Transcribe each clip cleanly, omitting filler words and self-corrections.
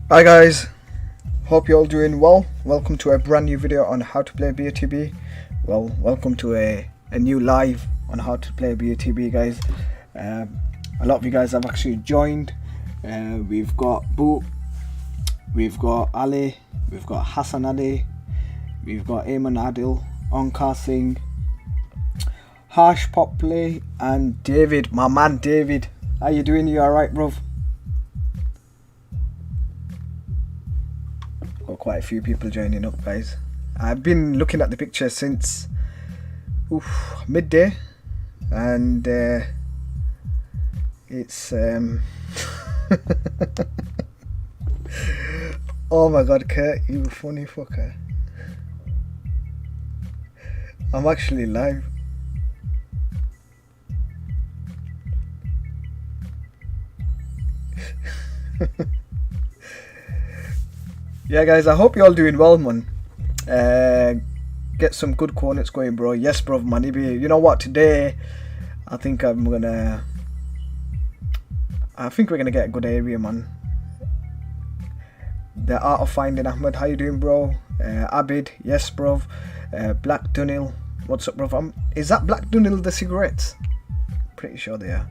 Hi guys, hope you're all doing well. Welcome to a brand new video on how to play BOTB. Well, welcome to a new live on how to play BOTB, guys. A lot of you guys have actually joined. We've got Boot, we've got Ali, we've got Hassan Ali, we've got Ayman Adil, Onkar Singh, Harsh Popley, and David, my man David. How you doing? You alright, bruv? Got quite a few people joining up, guys. I've been looking at the picture since midday, and it's oh my god, Kurt, you funny fucker. I'm actually live. Yeah guys, I hope you're all doing well, man. Get some good coordinates going, bro. Yes, bro, man. You know what, today I think we're gonna get a good area, man. The Art of Finding Ahmed, how you doing, bro? Abid, yes, bro. Black Dunil, what's up, bro? Is that Black Dunil the cigarettes? Pretty sure they are.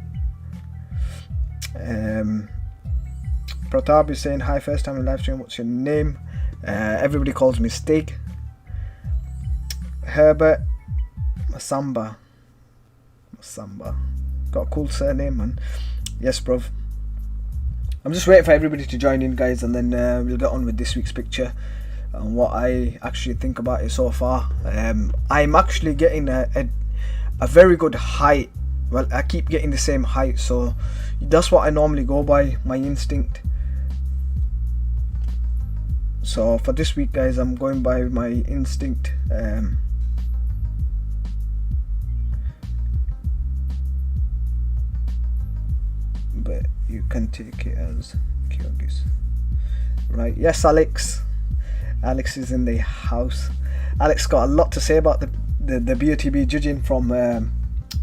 Pratap is saying hi, first time in live stream, what's your name? Everybody calls me Stig. Herbert Masamba, got a cool surname, man. Yes, bruv. I'm just waiting for everybody to join in, guys, and then we'll get on with this week's picture and what I actually think about it so far. I'm actually getting a very good height. Well, I keep getting the same height, so that's what I normally go by, my instinct. So for this week, guys, I'm going by my instinct. But you can take it as Kyrgyz. Right, yes, Alex. Alex is in the house. Alex got a lot to say about the BOTB judging from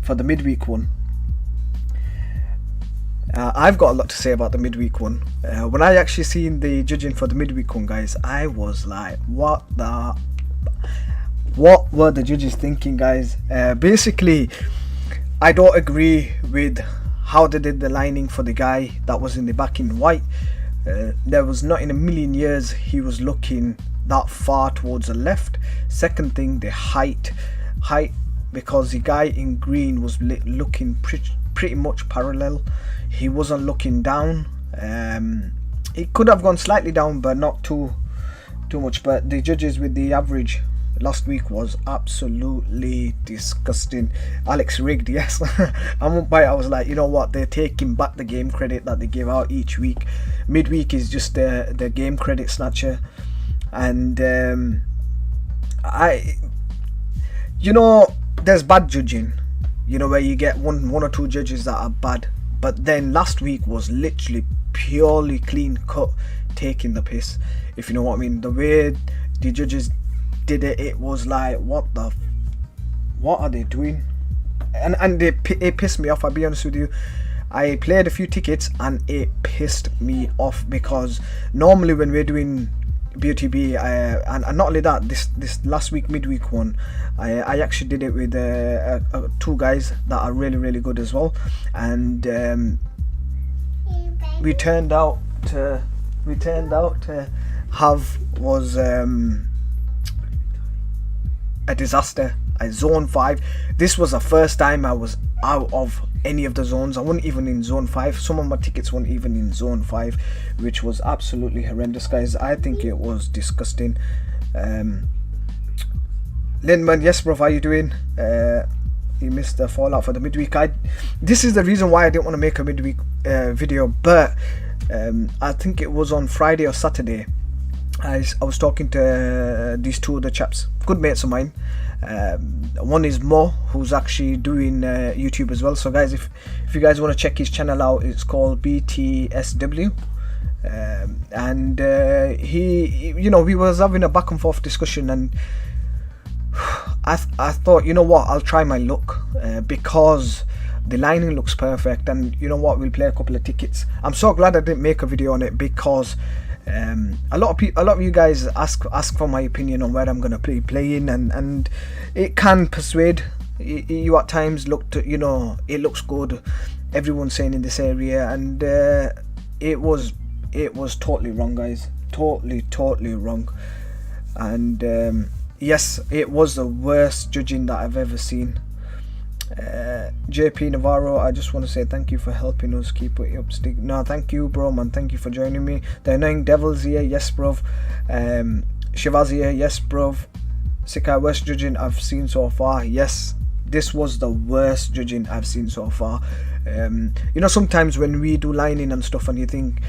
for the midweek one. I've got a lot to say about the midweek one. When I actually seen the judging for the midweek one, guys, I was like, what were the judges thinking, guys? Basically, I don't agree with how they did the lining for the guy that was in the back in white. There was not in a million years he was looking that far towards the left. Second thing, the height, because the guy in green was looking pretty much parallel. He wasn't looking down. It could have gone slightly down, but not too much. But the judges with the average last week was absolutely disgusting. Alex rigged, yes. I won't buy it. I was like, you know what, they're taking back the game credit that they give out each week. Midweek is just the game credit snatcher. And you know, there's bad judging, you know, where you get one or two judges that are bad, but then last week was literally purely clean cut taking the piss, if you know what I mean. The way the judges did it, it was like, what are they doing? And it pissed me off, I'll be honest with you. I played a few tickets and it pissed me off, because normally when we're doing BOTB, and not only that, this last week midweek one, I actually did it with two guys that are really good as well, and we turned out to have was a disaster. Zone 5, this was the first time I was out of any of the zones. I wasn't even in zone 5. Some of my tickets weren't even in zone 5, which was absolutely horrendous, guys. I think it was disgusting. Lindman, yes bro, how you doing? You missed the fallout for the midweek. This is the reason why I didn't want to make a midweek video, but I think it was on Friday or Saturday. I was talking to these two other chaps, good mates of mine. One is Mo, who's actually doing YouTube as well. So guys, if you guys want to check his channel out, it's called BTSW. And he, you know, we was having a back and forth discussion, and I thought, you know what, I'll try my luck, because the lining looks perfect, and you know what, we'll play a couple of tickets. I'm so glad I didn't make a video on it, because A lot of you guys ask for my opinion on where I'm gonna be playing, and it can persuade you at times. You know, it looks good, everyone's saying in this area, and it was totally wrong, guys. Totally wrong. And yes, it was the worst judging that I've ever seen. JP Navarro, I just want to say thank you for helping us. Keep it up, Stig. No, thank you, bro, man. Thank you for joining me. The Annoying Devils here, yes, bro. Shivaz here, yes, bro. Sikai, worst judging I've seen so far. Yes, this was the worst judging I've seen so far. You know, sometimes when we do lining and stuff, and you think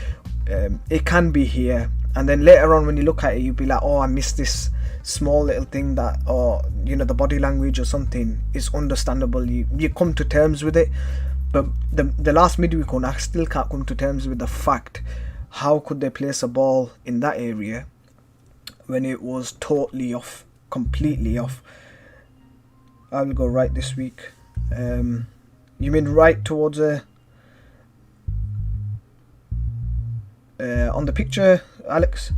it can be here, and then later on when you look at it, you'll be like, oh, I missed this small little thing, that, or you know, the body language or something is understandable. You come to terms with it. But the last midweek one, I still can't come to terms with the fact, how could they place a ball in that area when it was totally off, completely off. I will go right this week. You mean right towards on the picture, Alex?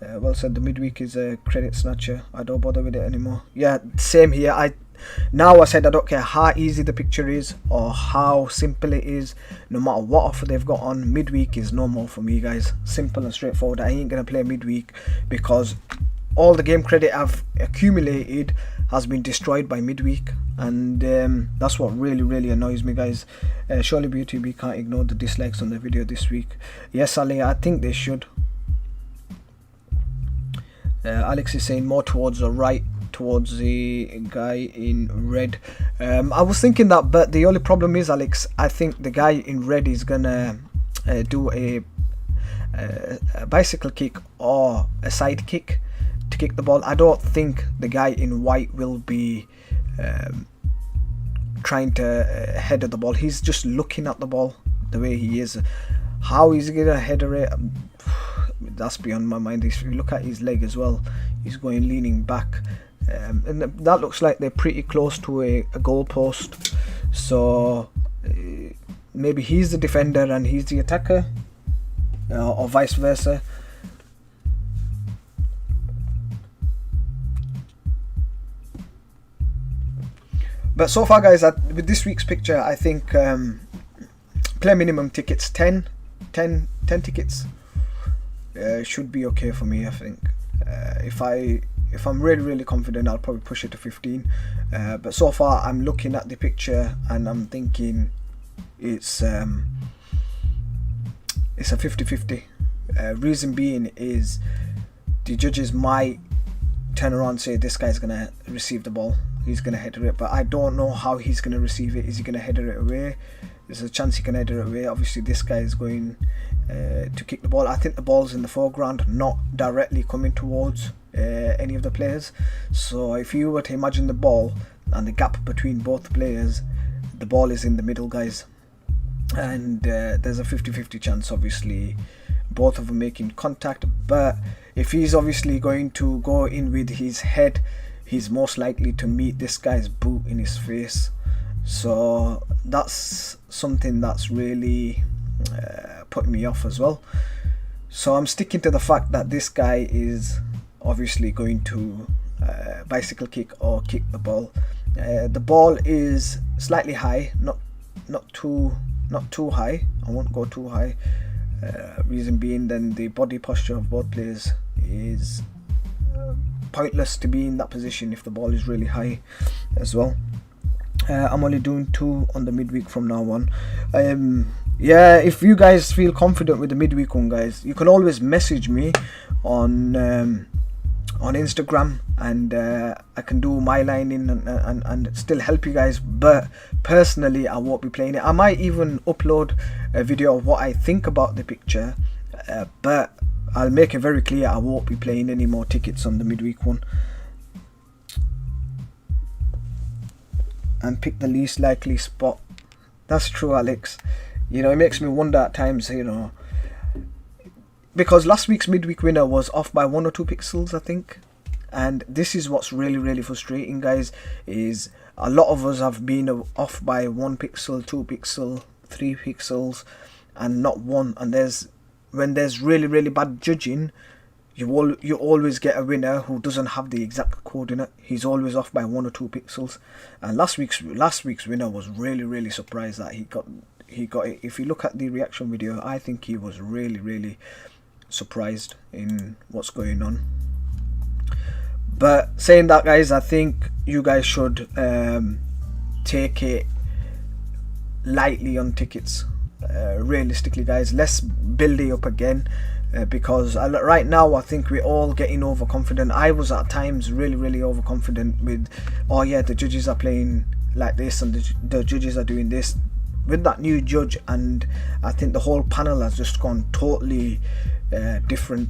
Well said. The midweek is a credit snatcher. I don't bother with it anymore. Yeah, same here. I said I don't care how easy the picture is or how simple it is. No matter what offer they've got on, midweek is no more for me, guys. Simple and straightforward. I ain't gonna play midweek because all the game credit I've accumulated has been destroyed by midweek, and that's what really annoys me, guys. Surely BOTB can't ignore the dislikes on the video this week. Yes, Ali, I think they should. Alex is saying more towards the right, towards the guy in red. I was thinking that, but the only problem is, Alex, I think the guy in red is gonna do a bicycle kick or a side kick to kick the ball. I don't think the guy in white will be trying to header the ball. He's just looking at the ball the way he is. How he's gonna header it, that's beyond my mind. If you look at his leg as well, he's going leaning back, and that looks like they're pretty close to a goal post. So maybe he's the defender and he's the attacker, or vice versa. But so far, guys, with this week's picture, I think player minimum tickets 10 tickets should be okay for me. I think if I'm really confident, I'll probably push it to 15. But so far, I'm looking at the picture and I'm thinking it's a 50-50. Reason being is the judges might turn around and say this guy's gonna receive the ball, he's gonna header it, but I don't know how he's gonna receive it. Is he gonna header it away? There's a chance he can header it away. Obviously this guy is going to kick the ball. I think the ball's in the foreground, not directly coming towards any of the players. So if you were to imagine the ball and the gap between both players, the ball is in the middle, guys, and there's a 50-50 chance, obviously, both of them making contact. But if he's obviously going to go in with his head, he's most likely to meet this guy's boot in his face. So that's something that's really putting me off as well. So I'm sticking to the fact that this guy is obviously going to bicycle kick or kick the ball. The ball is slightly high, not too high. I won't go too high. Reason being, then the body posture of both players is pointless to be in that position if the ball is really high as well. I'm only doing 2 on the midweek from now on. Yeah, if you guys feel confident with the midweek one, guys, you can always message me on Instagram, and I can do my lining and still help you guys. But personally, I won't be playing it. I might even upload a video of what I think about the picture, but I'll make it very clear I won't be playing any more tickets on the midweek one. And pick the least likely spot. That's true, Alex. You know, it makes me wonder at times, you know, because last week's midweek winner was off by 1 or 2 pixels, I think. And this is what's really frustrating, guys, is a lot of us have been off by 1 pixel, 2 pixel, 3 pixels, and not 1. And there's when there's really bad judging, you always get a winner who doesn't have the exact coordinate. He's always off by 1 or 2 pixels. And last week's winner was really surprised that he got it. If you look at the reaction video, I think he was really surprised in what's going on. But saying that, guys, I think you guys should take it lightly on tickets. Realistically, guys, let's build it up again, because right now I think we're all getting overconfident. I was at times really overconfident with, oh yeah, the judges are playing like this and the judges are doing this. With that new judge, and I think the whole panel has just gone totally different.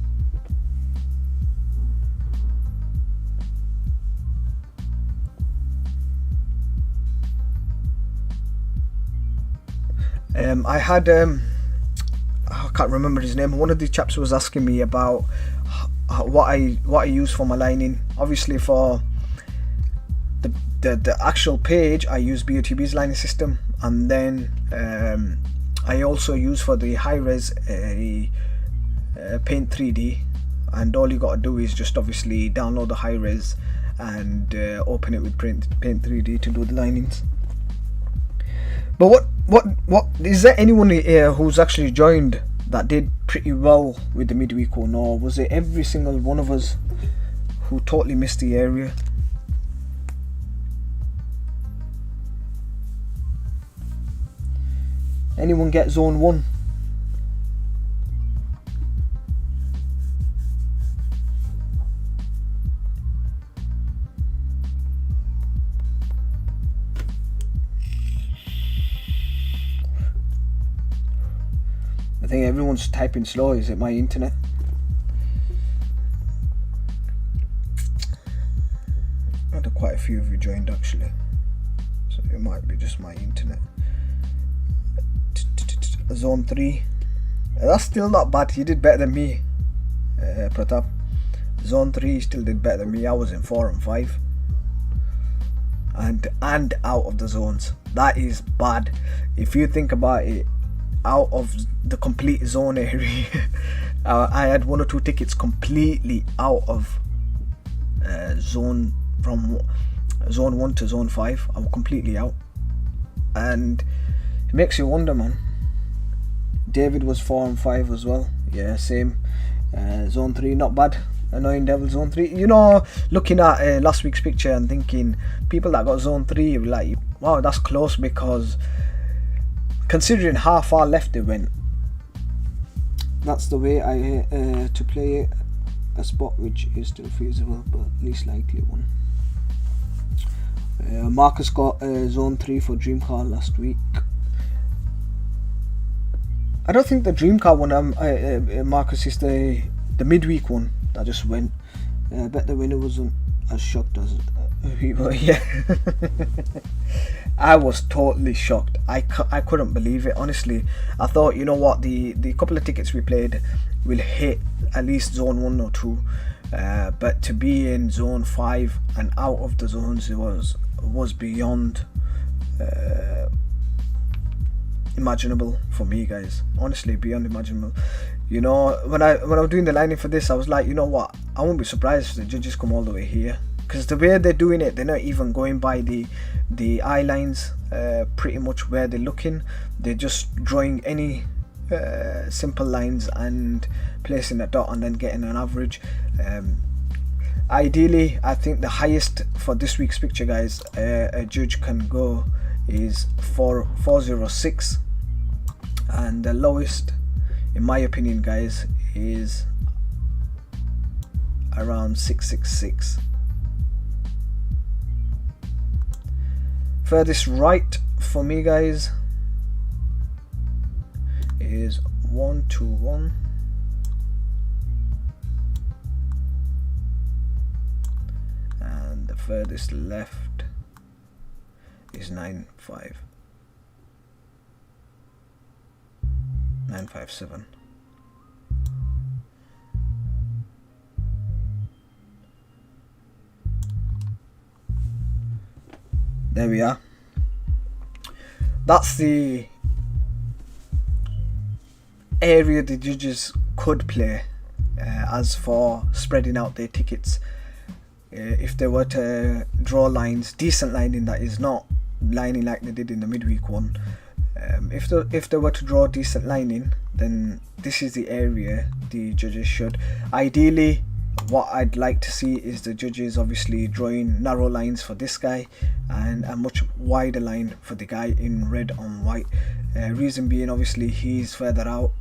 I had I can't remember his name. One of the chaps was asking me about what I use for my lining. Obviously, for the actual page, I use BOTB's lining system, and then I also use for the high res Paint 3D. And all you got to do is just obviously download the high res and open it with Paint 3D to do the linings. But what is there anyone here who's actually joined that did pretty well with the midweek one, or was it every single one of us who totally missed the area? Anyone get zone 1? I think everyone's typing slow. Is it my internet? I had quite a few of you joined actually, so it might be just my internet. Zone 3, that's still not bad. You did better than me, Pratap. Zone 3 still did better than me. I was in 4 and 5 and out of the zones. That is bad if you think about it. Out of the complete zone area, I had 1 or 2 tickets completely out of zone, from zone 1 to zone 5. I was completely out, and it makes you wonder, man. David was 4 and 5 as well. Yeah, same. Zone 3, not bad. Annoying Devil Zone 3. You know, looking at last week's picture and thinking, people that got zone 3 were like, wow, that's close, because considering how far left they went. That's the way I to play it. A spot which is still feasible but least likely one. Marcus got zone 3 for Dream Car last week. I don't think the Dream Car one, Marcus, is the midweek one that just went. I bet the winner wasn't as shocked as people. Yeah. I was totally shocked. I couldn't believe it, honestly. I thought, you know what, the couple of tickets we played will hit at least zone 1 or 2, but to be in zone 5 and out of the zones, it was beyond imaginable for me, guys. Honestly, beyond imaginable. You know, when I was doing the lining for this, I was like, you know what, I won't be surprised if the judges come all the way here, because the way they're doing it, they're not even going by the eye lines, pretty much where they're looking. They're just drawing any simple lines and placing a dot and then getting an average. Ideally, I think the highest for this week's picture, guys, a judge can go is 406, and the lowest, in my opinion, guys, is around 666. Furthest right for me, guys, is 121, and the furthest left is 957. There we are. area the judges could play as for spreading out their tickets. If they were to draw lines, decent lining, that is, not lining like they did in the midweek one. If they were to draw decent lining, then this is the area the judges should. Ideally, what I'd like to see is the judges obviously drawing narrow lines for this guy and a much wider line for the guy in red on white. Reason being, obviously, he's further out.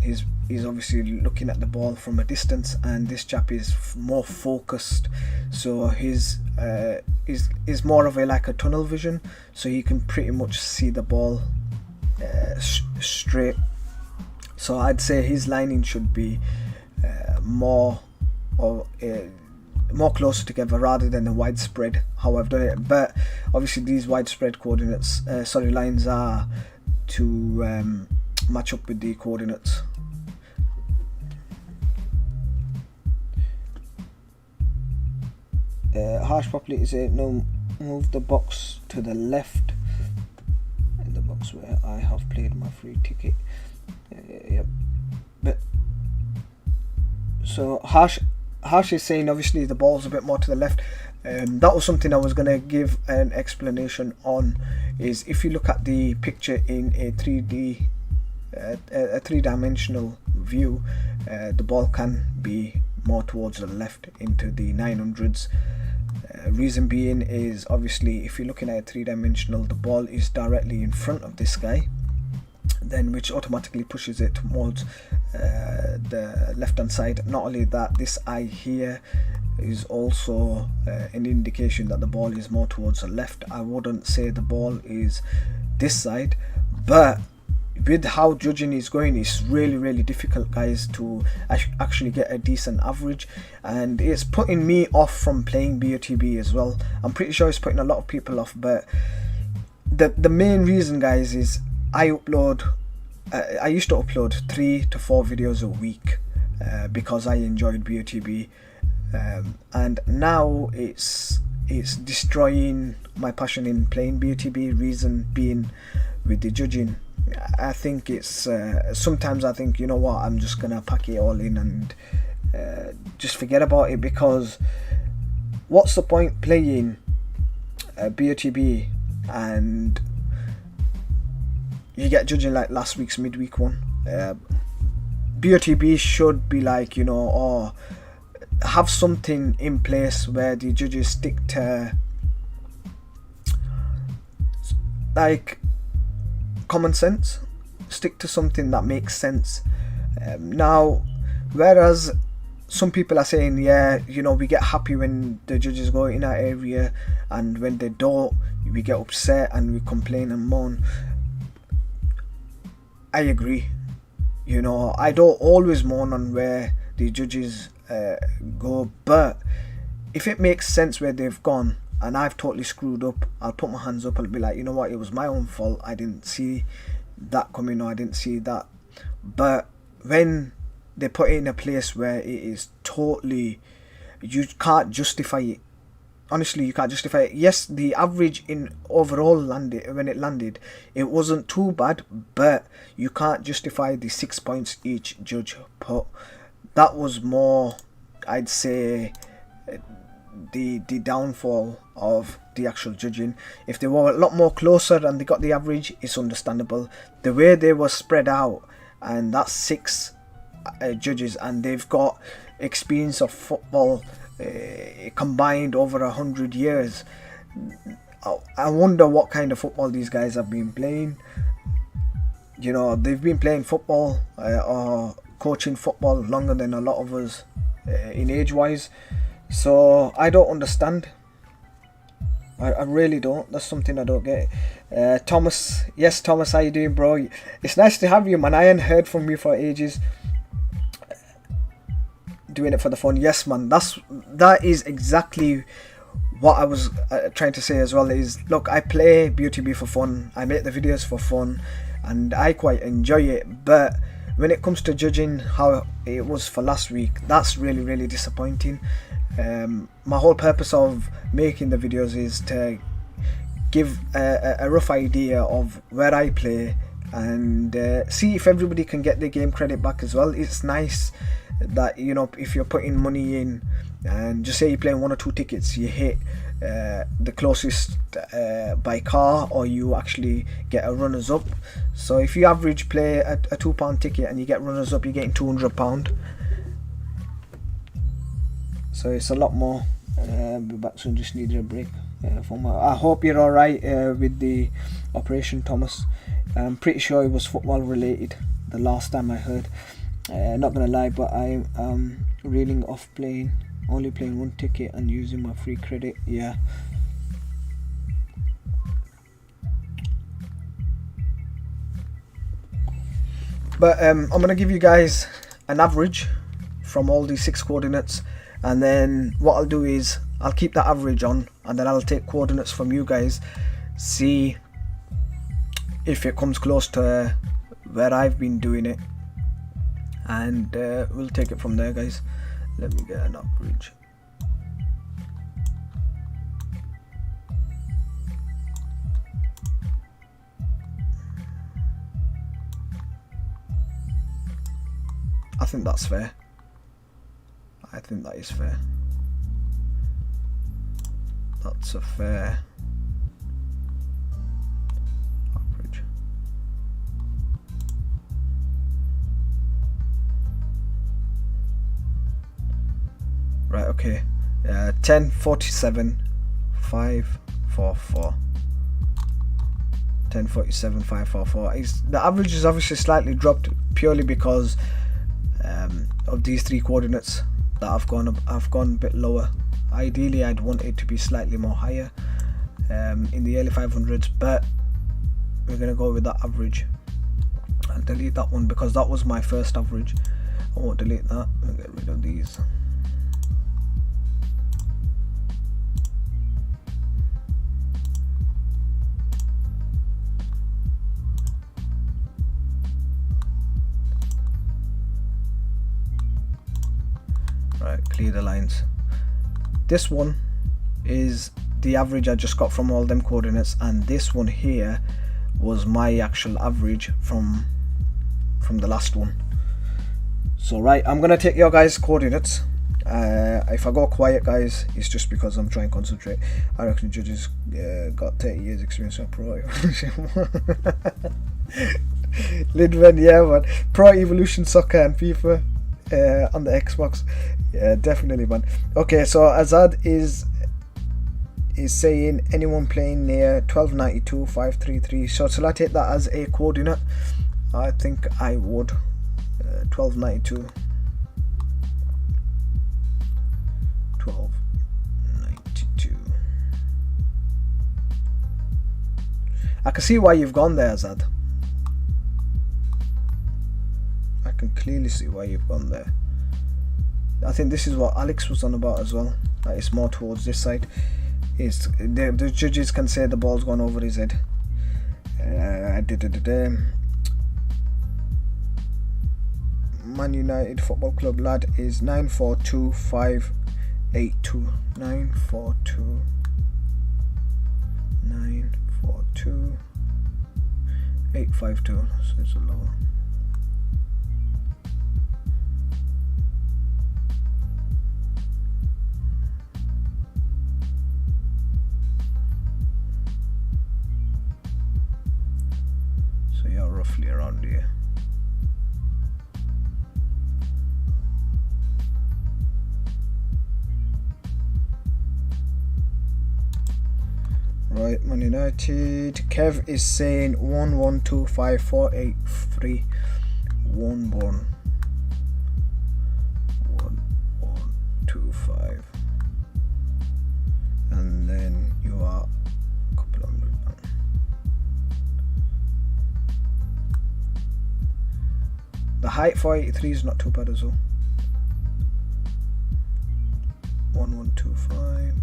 He's obviously looking at the ball from a distance, and this chap is more focused, so his is more of a like a tunnel vision, so he can pretty much see the ball straight. So I'd say his lining should be more closer together rather than the widespread how I've done it. But obviously these widespread coordinates, lines are to match up with the coordinates. Harsh properly is it no, move the box to the left in the box where I have played my free ticket. Yep. But so Harsh is saying obviously the ball's a bit more to the left. That was something I was going to give an explanation on, is if you look at the picture in a 3D a three-dimensional view, the ball can be more towards the left into the 900s. Reason being is obviously if you're looking at a three-dimensional, the ball is directly in front of this guy, then which automatically pushes it towards the left hand side. Not only that, this eye here is also an indication that the ball is more towards the left. I wouldn't say the ball is this side, but with how judging is going, it's really difficult, guys, to actually get a decent average, and it's putting me off from playing BOTB as well. I'm pretty sure it's putting a lot of people off, but the main reason, guys, is I used to upload 3 to 4 videos a week because I enjoyed BOTB, and now it's destroying my passion in playing BOTB. Reason being with the judging. I think it's sometimes I think, you know what, I'm just gonna pack it all in and just forget about it, because what's the point playing BOTB and you get judging like last week's midweek one? BOTB should be like, you know, or have something in place where the judges stick to like common sense, stick to something that makes sense. Now, whereas some people are saying, yeah, you know, we get happy when the judges go in our area, and when they don't, we get upset and we complain and moan. I agree. You know, I don't always moan on where the judges go, but if it makes sense where they've gone and I've totally screwed up, I'll put my hands up and be like, you know what, it was my own fault, I didn't see that coming, or I didn't see that. But when they put it in a place where it is totally, you can't justify it. Honestly, you can't justify it. Yes, the average in overall landed, when it landed, it wasn't too bad, but you can't justify the 6 points each judge put. That was more, I'd say, the downfall of the actual judging. If they were a lot more closer and they got the average, it's understandable. The way they were spread out, and that's 6 judges, and they've got experience of football combined over 100 years. I wonder what kind of football these guys have been playing. You know, they've been playing football or coaching football longer than a lot of us in age wise. So I don't understand. I really don't. That's something I don't get. Thomas, yes, Thomas, how you doing, bro? It's nice to have you, man. I ain't heard from you for ages. Doing it for the fun, yes, man. That is exactly what I was trying to say as well. Is, look, I play BOTB for fun. I make the videos for fun, and I quite enjoy it. But when it comes to judging how it was for last week, that's really disappointing. My whole purpose of making the videos is to give a rough idea of where I play and see if everybody can get their game credit back as well. It's nice that, you know, if you're putting money in and just say you're playing 1 or 2 tickets, you hit the closest by car, or you actually get a runners up. So if you average play a £2 ticket and you get runners up, you're getting £200. So it's a lot more. Be back soon, just needed a break. I hope you're alright with the operation, Thomas. I'm pretty sure it was football related the last time I heard. Not gonna lie, but I'm reeling off only playing 1 ticket and using my free credit. Yeah. But I'm gonna give you guys an average from all these 6 coordinates, and then what I'll do is I'll keep that average on, and then I'll take coordinates from you guys, see if it comes close to where I've been doing it, and we'll take it from there, guys. Let me get an average. I think that's fair. I think that is fair. That's a fair average. Right, okay. 10, 47, 5, 4, 4. 10, 47, 5, 4, 4. The average is obviously slightly dropped purely because of these 3 coordinates that I've gone a bit lower. Ideally I'd want it to be slightly more higher in the early 500s, but we're gonna go with that average. I'll delete that one because that was my first average. I won't delete that. I'll get rid of these. Right, clear the lines. This one is the average I just got from all them coordinates, and this one here was my actual average from the last one. So right, I'm gonna take your guys' coordinates. If I go quiet, guys, it's just because I'm trying to concentrate. I reckon judges got 30 years experience on Pro Evolution. Lidman, yeah man. Pro Evolution Soccer and FIFA on the Xbox. Yeah, definitely, man. Okay, so Azad is saying anyone playing near 1292 533. So shall I take that as a coordinate? I think I would. 1292. 1292. I can see why you've gone there, Azad. I can clearly see why you've gone there. I think this is what Alex was on about as well. That it's more towards this side. The judges can say the ball's gone over his head. Man United Football Club lad is 942582. 942 852. So it's a lower. So you're roughly around here. Right, Man United. Kev is saying 11254831. 1125. And then you are a couple hundred down. The height for 83 is not too bad as well. 1125.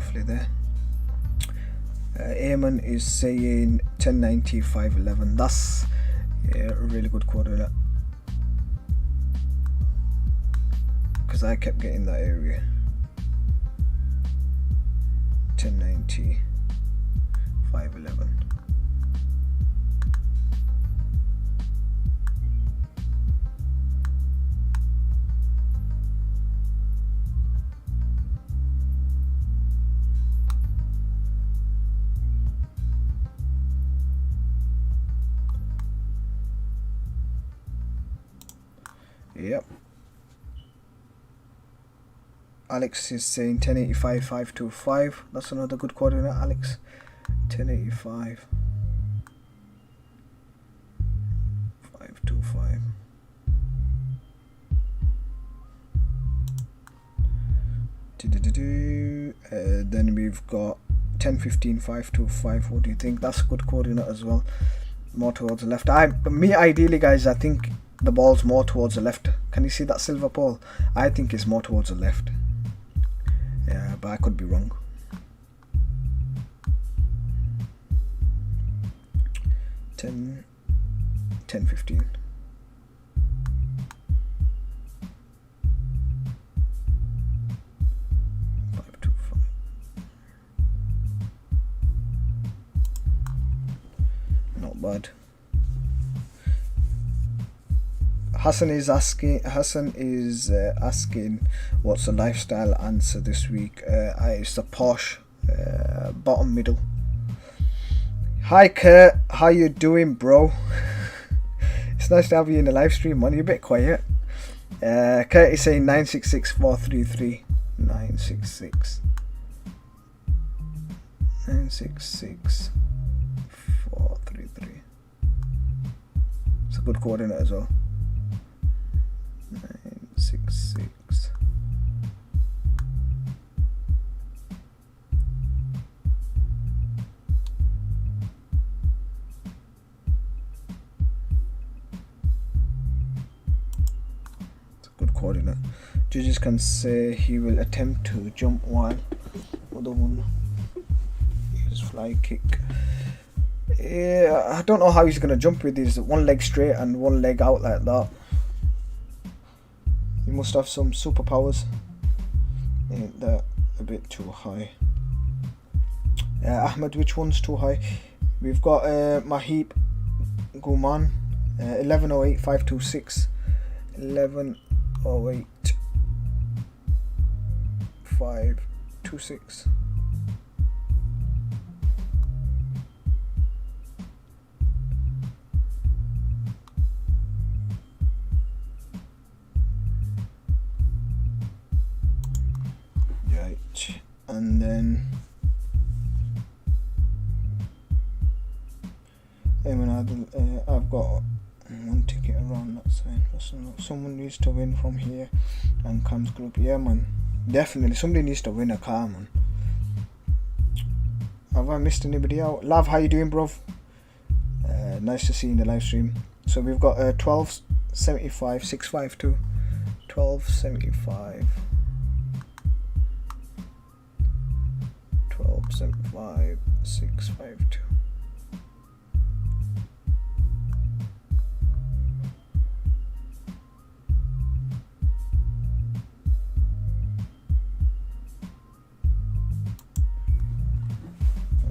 roughly there. Eamon is saying 1090 511. That's a really good coordinate, because I kept getting that area. 1090 511. Yep. Alex is saying 1085 525. That's another good coordinate, Alex. 1085 525. Then we've got 1015 525. What do you think? That's a good coordinate as well. More towards the left. Me ideally, guys, I think the ball's more towards the left. Can you see that silver pole? I think it's more towards the left. Yeah, but I could be wrong. Ten 15. Not bad. Hassan is asking what's the lifestyle answer this week. It's the posh bottom middle. Hi Kurt, how you doing, bro? It's nice to have you in the live stream, man. You're a bit quiet. Kurt is saying 966 433. 966 433. It's a good coordinate as well. 966. It's a good coordinate. Judges can say he will attempt to jump while other one is fly kick. Yeah, I don't know how he's gonna jump with his one leg straight and one leg out like that. He must have some superpowers. Ain't that a bit too high? Ahmed, which one's too high? We've got Mahib Guman, 1108 526. 1108 526. And then I've got one ticket around that side. Someone needs to win from here and comes group. Yeah, man, definitely somebody needs to win a car, man. Have I missed anybody out? Lav, how you doing, bro? Nice to see you in the live stream. So we've got 1275 652. 1275 1275 652.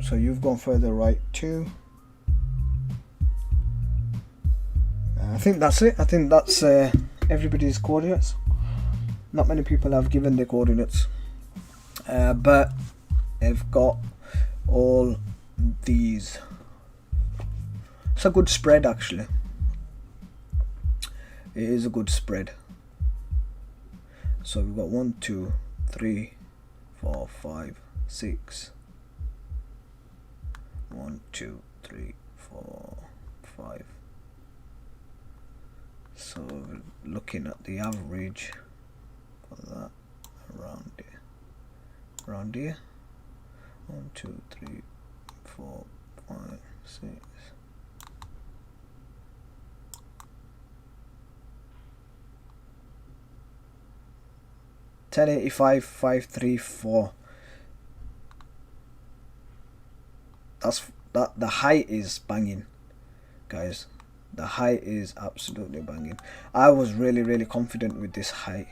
So you've gone further right too. I think that's it. I think that's everybody's coordinates. Not many people have given their coordinates, but I've got all these. It's a good spread, actually. It is a good spread. So we've got 1 2 3 4 5 6. 1 2 3 4 5. So we're looking at the average for that around here. 1 2 3 4 5 6. $10.85 534. that the height is banging, guys. The height is absolutely banging. I was really confident with this height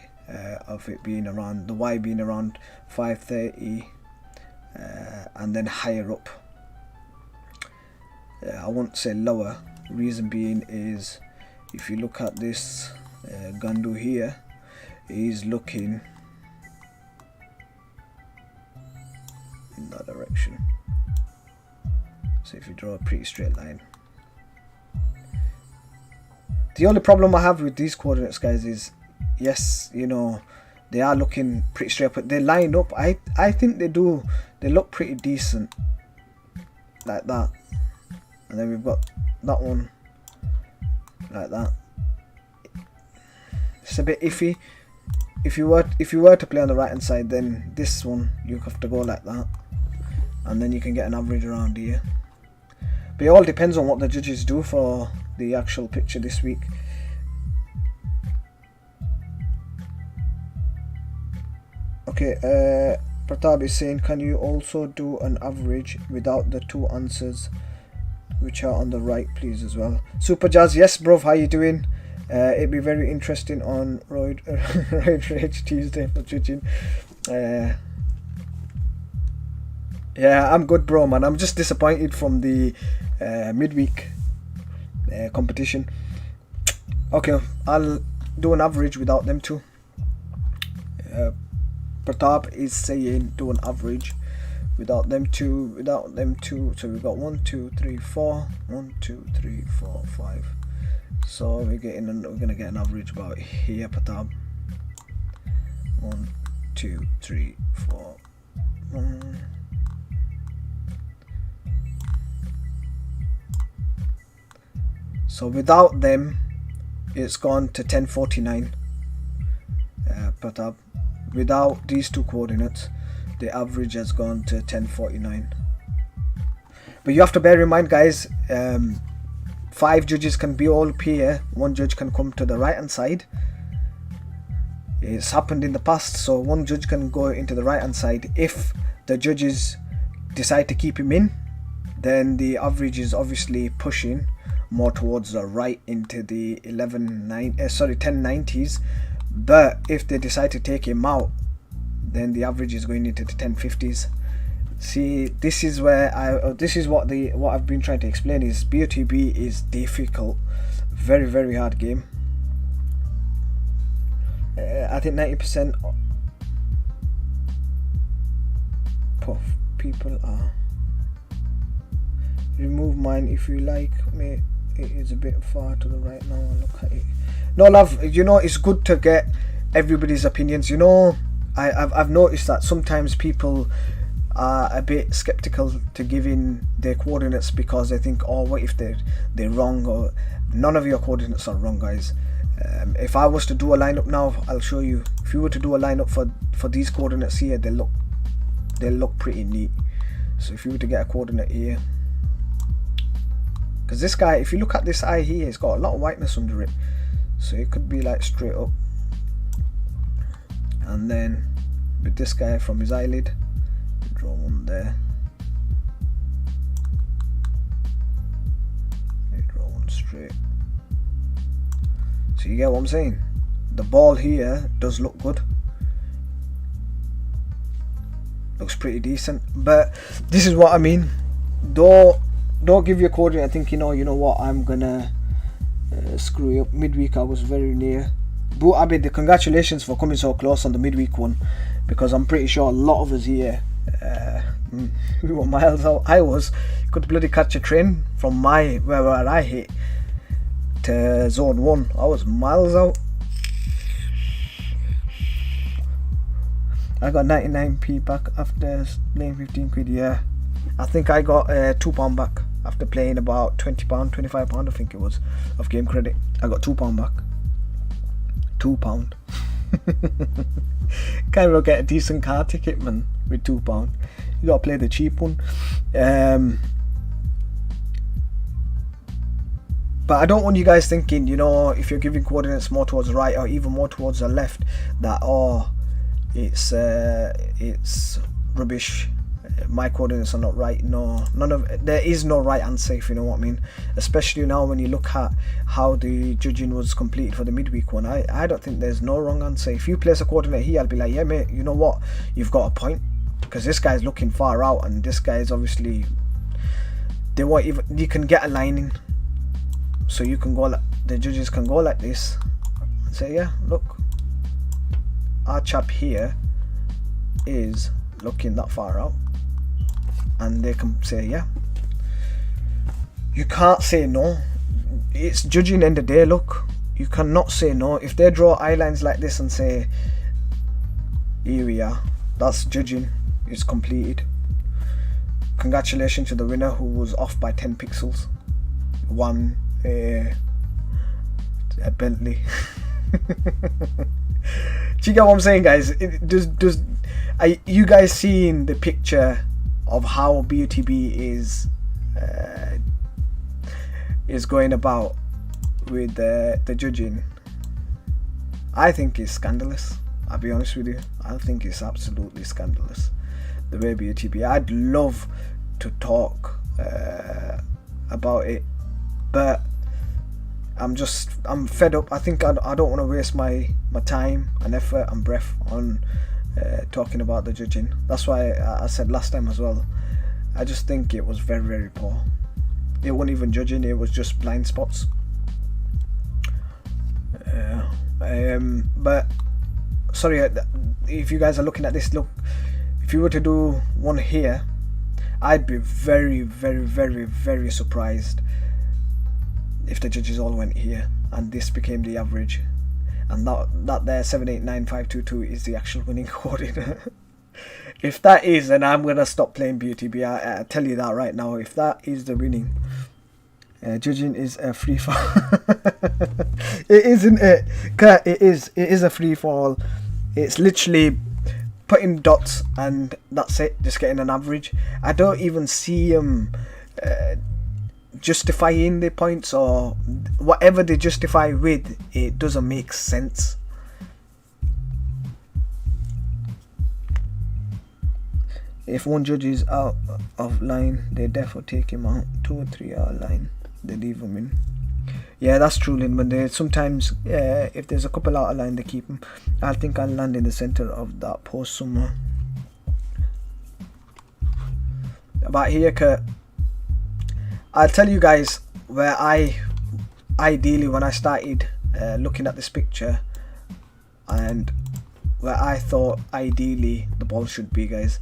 of it being around, the Y being around 530 and then higher up. I won't say lower. Reason being is, if you look at this Gandu here, he's looking in that direction. So if you draw a pretty straight line. The only problem I have with these coordinates, guys, is yes, you know, they are looking pretty straight, but they line up. I think they do. They look pretty decent, like that. And then we've got that one, like that. It's a bit iffy. If you were to play on the right hand side, then this one you have to go like that, and then you can get an average around here. But it all depends on what the judges do for the actual picture this week. Okay, Pratap is saying, can you also do an average without the two answers which are on the right, please, as well? Super Jazz, yes, bro, how you doing? It'd be very interesting on Roid Rage Tuesday for judging. Yeah, I'm good, bro, man. I'm just disappointed from the midweek competition. Okay, I'll do an average without them two. Pratap is saying do an average without them two. So we've got 1 2 3 4, 1 2 3 4 5. So we're gonna get an average about here, Pratap. 1 2 3 4 1. So without them, it's gone to 1049. Pratap. Without these two coordinates, the average has gone to 1049. But you have to bear in mind, guys, 5 judges can be all up here. 1 judge can come to the right hand side. It's happened in the past, so 1 judge can go into the right hand side. If the judges decide to keep him in, then the average is obviously pushing more towards the right into the 1090s. But if they decide to take him out, then the average is going into the 1050s. See, this is where this is what I've been trying to explain is BOTB is difficult, very hard game. I think 90% of people are. Remove mine if you like, mate. It is a bit far to the right now. I'll look at it. No, love, you know, it's good to get everybody's opinions. You know, I've noticed that sometimes people are a bit skeptical to giving their coordinates because they think, oh, what if they're wrong? Or none of your coordinates are wrong, guys. If I was to do a lineup now, I'll show you. If you were to do a lineup for these coordinates here, they look pretty neat. So if you were to get a coordinate here, because this guy, if you look at this eye here, it's got a lot of whiteness under it, so it could be like straight up. And then with this guy, from his eyelid, draw one there, draw one straight. So you get what I'm saying? The ball here does look good, looks pretty decent. But this is what I mean. Don't give your coordinate thinking, oh, you know what, I'm gonna screw you up. Midweek I was very near. BOTB, congratulations for coming so close on the midweek one, because I'm pretty sure a lot of us here we were miles out. You could bloody catch a train from where I hit to zone 1. I was miles out. I got 99p back after playing 15 quid. Yeah, I think I got £2 back after playing about £20, £25 I think it was of game credit. I got £2 back. £2. Can't even get a decent car ticket, man, with £2. You gotta play the cheap one. But I don't want you guys thinking, you know, if you're giving coordinates more towards the right or even more towards the left, that, oh, it's rubbish. my coordinates are not right. No, there is no right answer, if you know what I mean. Especially now when you look at how the judging was completed for the midweek one, I don't think there's no wrong answer. If you place a coordinate here, I'll be like, yeah mate, you know what, you've got a point, because this guy's looking far out and this guy's obviously, they won't even, you can get a lining, so you can go like, the judges can go like this and say, yeah, look, our chap here is looking that far out, and they can say, yeah, you can't say no. It's judging end of the day. Look, you cannot say no. If they draw eye lines like this and say, here we are, that's judging, it's completed. Congratulations to the winner, who was off by 10 pixels, won a Bentley. Do you get what I'm saying, guys? You guys seeing the picture of how BOTB is going about with the judging? I think it's scandalous. I'll be honest with you. I think it's absolutely scandalous, the way BOTB. I'd love to talk about it, but I'm fed up. I think I don't want to waste my time and effort and breath on talking about the judging. That's why I said last time as well, I just think it was very, very poor. It wasn't even judging, it was just blind spots. But sorry, if you guys are looking at this, look, if you were to do one here, I'd be very, very, very, very surprised if the judges all went here and this became the average, and that there 789522 is the actual winning coordinate. If that is, then I'm gonna stop playing BOTB. I tell you that right now. If that is the winning, judging is a free fall. It isn't it? It is a free fall. It's literally putting dots and that's it, just getting an average. I don't even see justifying the points, or whatever they justify with, it doesn't make sense. If one judge is out of line, they therefore take him out. 2 or 3 out of line, they leave him in. Yeah, that's true, Lynn. But they sometimes, if there's a couple out of line, they keep him. I think I'll land in the center of that post somewhere. About here, Kurt, I'll tell you guys where ideally, when I started looking at this picture, and where I thought ideally the ball should be, guys.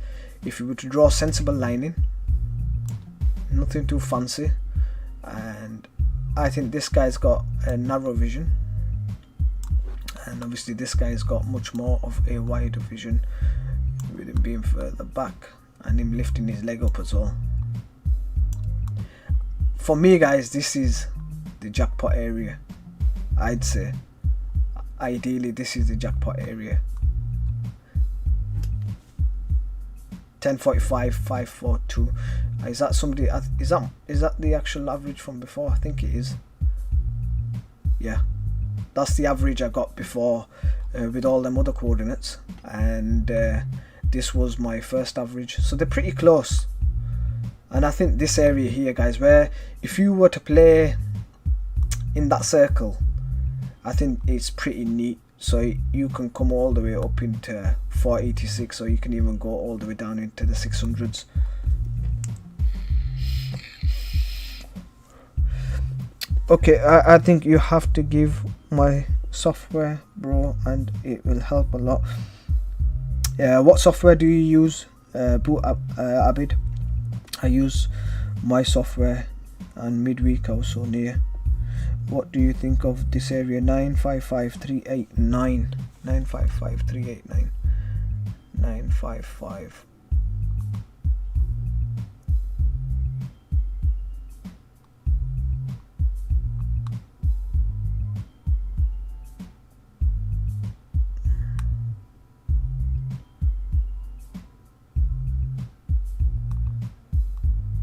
If you were to draw sensible lining, nothing too fancy, and I think this guy's got a narrow vision, and obviously this guy's got much more of a wider vision, with him being further back and him lifting his leg up as well. For me, guys, this is the jackpot area. I'd say ideally this is the jackpot area. 1045 542. Is that somebody? Is that the actual average from before? I think it is. Yeah, that's the average I got before with all them other coordinates, and this was my first average, so they're pretty close. And I think this area here, guys, where if you were to play in that circle, I think it's pretty neat. So you can come all the way up into 486, or you can even go all the way down into the 600s. Okay, I think you have to give my software, bro, and it will help a lot. What software do you use, Abid? I use my software, and midweek I was so near. What do you think of this area? 955389. 955389. 955.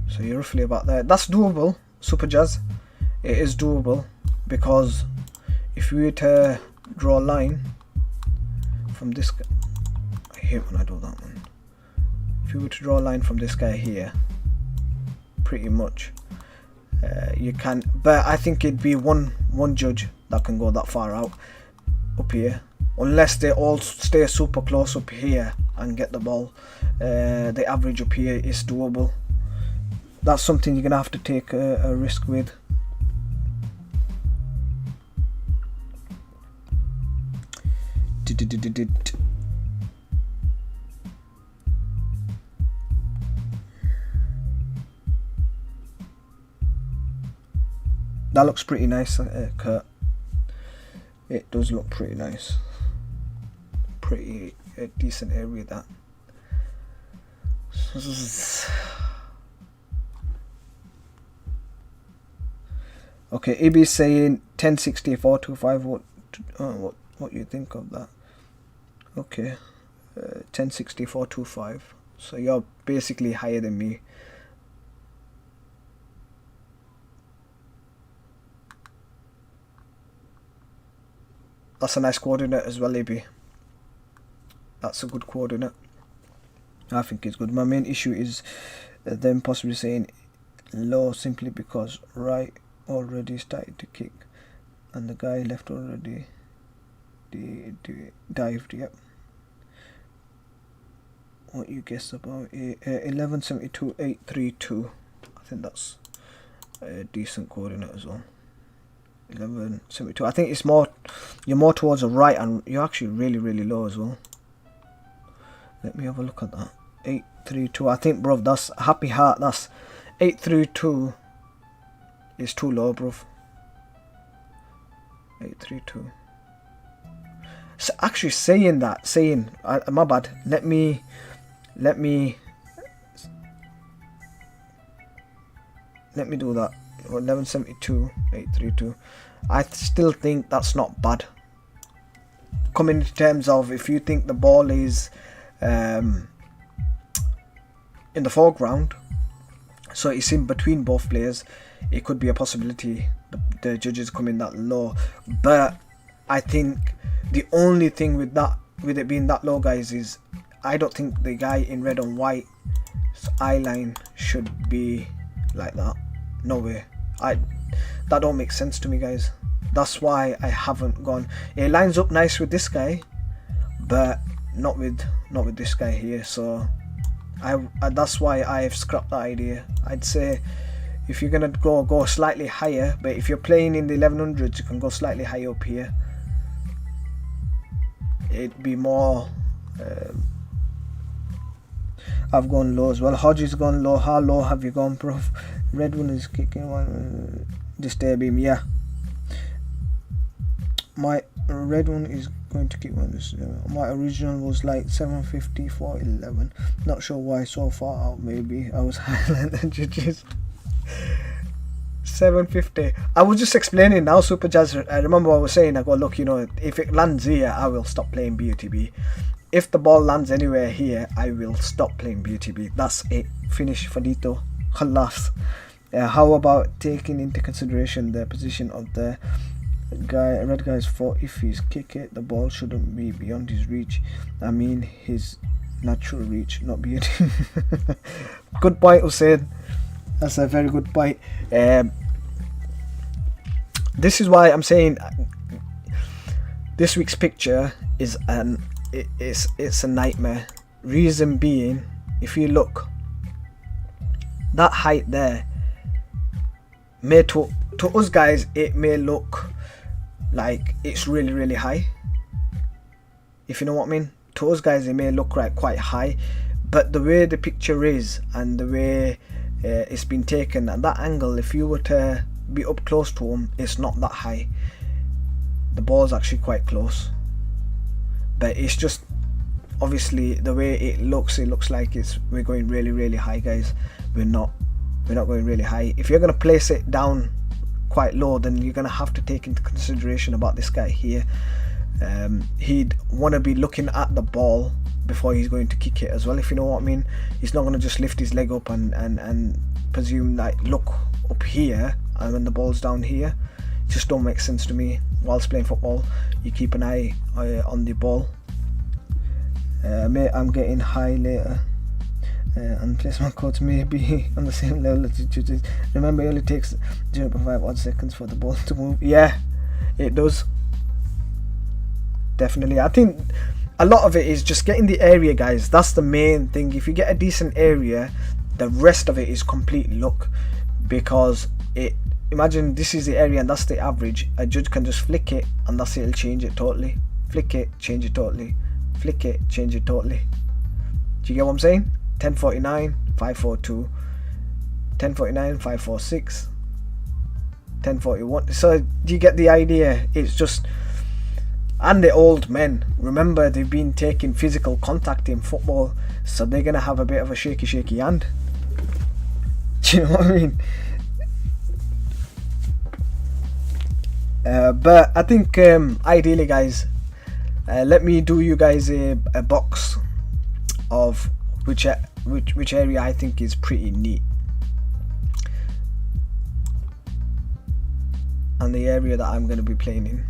So you're roughly about there. That's doable, Super Jazz. It is doable, because if we were to draw a line from this, I hate when I do that one. If if you were to draw a line from this guy here, pretty much you can, but I think it'd be one judge that can go that far out up here, unless they all stay super close up here and get the ball. The average up here is doable. That's something you're gonna have to take a risk with. That looks pretty nice, Kurt. It does look pretty nice. Pretty decent area, that. Okay, EB's saying 106425. What you think of that? Okay, 106425. So you're basically higher than me. That's a nice coordinate as well, EB. That's a good coordinate. I think it's good. My main issue is them possibly saying low simply because right already started to kick and the guy left already dived. Yep. What you guess about it? 1172.832. I think that's a decent coordinate as well. 1172. I think it's more, you're more towards the right and you're actually really low as well. Let me have a look at that. 832. I think, bruv, that's happy heart. That's 832 is too low, bruv. 832. So actually saying my bad. Let me do that. 1172, 832. I still think that's not bad. Coming in terms of if you think the ball is in the foreground, so it's in between both players, it could be a possibility the judges come in that low. But I think the only thing with it being that low, guys, is I don't think the guy in red and white's eye line should be like that. No way. That don't make sense to me, guys. That's why I haven't gone. It lines up nice with this guy, but not with this guy here. So that's why I've scrapped that idea. I'd say if you're gonna go slightly higher, but if you're playing in the 1100s, you can go slightly higher up here. It'd be more. I've gone low as well. Hodges gone low. How low have you gone, bro? Red one is kicking one. Disturb him, yeah. My red one is going to kick one. My original was like 750 for 11. Not sure why so far out. Maybe I was higher than judges. 750. I was just explaining now, Super Jazz. I remember what I was saying. I go, look, you know, if it lands here, I will stop playing BOTB. If the ball lands anywhere here, I will stop playing BOTB. That's it. Finish. Finito. Khalas. How about taking into consideration the position of the red guy's foot? If he's kick it, the ball shouldn't be beyond his reach. I mean his natural reach, not beyond. Good point, Hussein. That's a very good point. This is why I'm saying this week's picture is it's a nightmare. Reason being, if you look, that height there may to us guys, it may look like it's really high, if you know what I mean. To us guys, it may look quite high, but the way the picture is and the way it's been taken at that angle, if you were to be up close to him, it's not that high. The ball's actually quite close, but it's just obviously the way it looks like we're going really high, guys. We're not going really high. If you're going to place it down quite low, then you're going to have to take into consideration about this guy here. He'd want to be looking at the ball before he's going to kick it as well, if you know what I mean. He's not going to just lift his leg up and presume like look up here and when the ball's down here. It just don't make sense to me. Whilst playing football, you keep an eye on the ball. Mate, I'm getting high later. and placement codes may be on the same level as it is. Remember, it only takes 0.5 odd seconds for the ball to move. Yeah, it does. Definitely. I think a lot of it is just getting the area, guys. That's the main thing. If you get a decent area, the rest of it is complete luck, because imagine this is the area and that's the average. A judge can just flick it and that's it, it'll change it totally. Flick it, change it totally. Flick it, change it totally. Do you get what I'm saying? 1049, 542, 1049, 546, 1041. So do you get the idea? It's just, and the old men, remember, they've been taking physical contact in football, so they're gonna have a bit of a shaky hand. Do you know what I mean? But I think ideally, guys, let me do you guys a box of which area I think is pretty neat, and the area that I'm going to be playing in.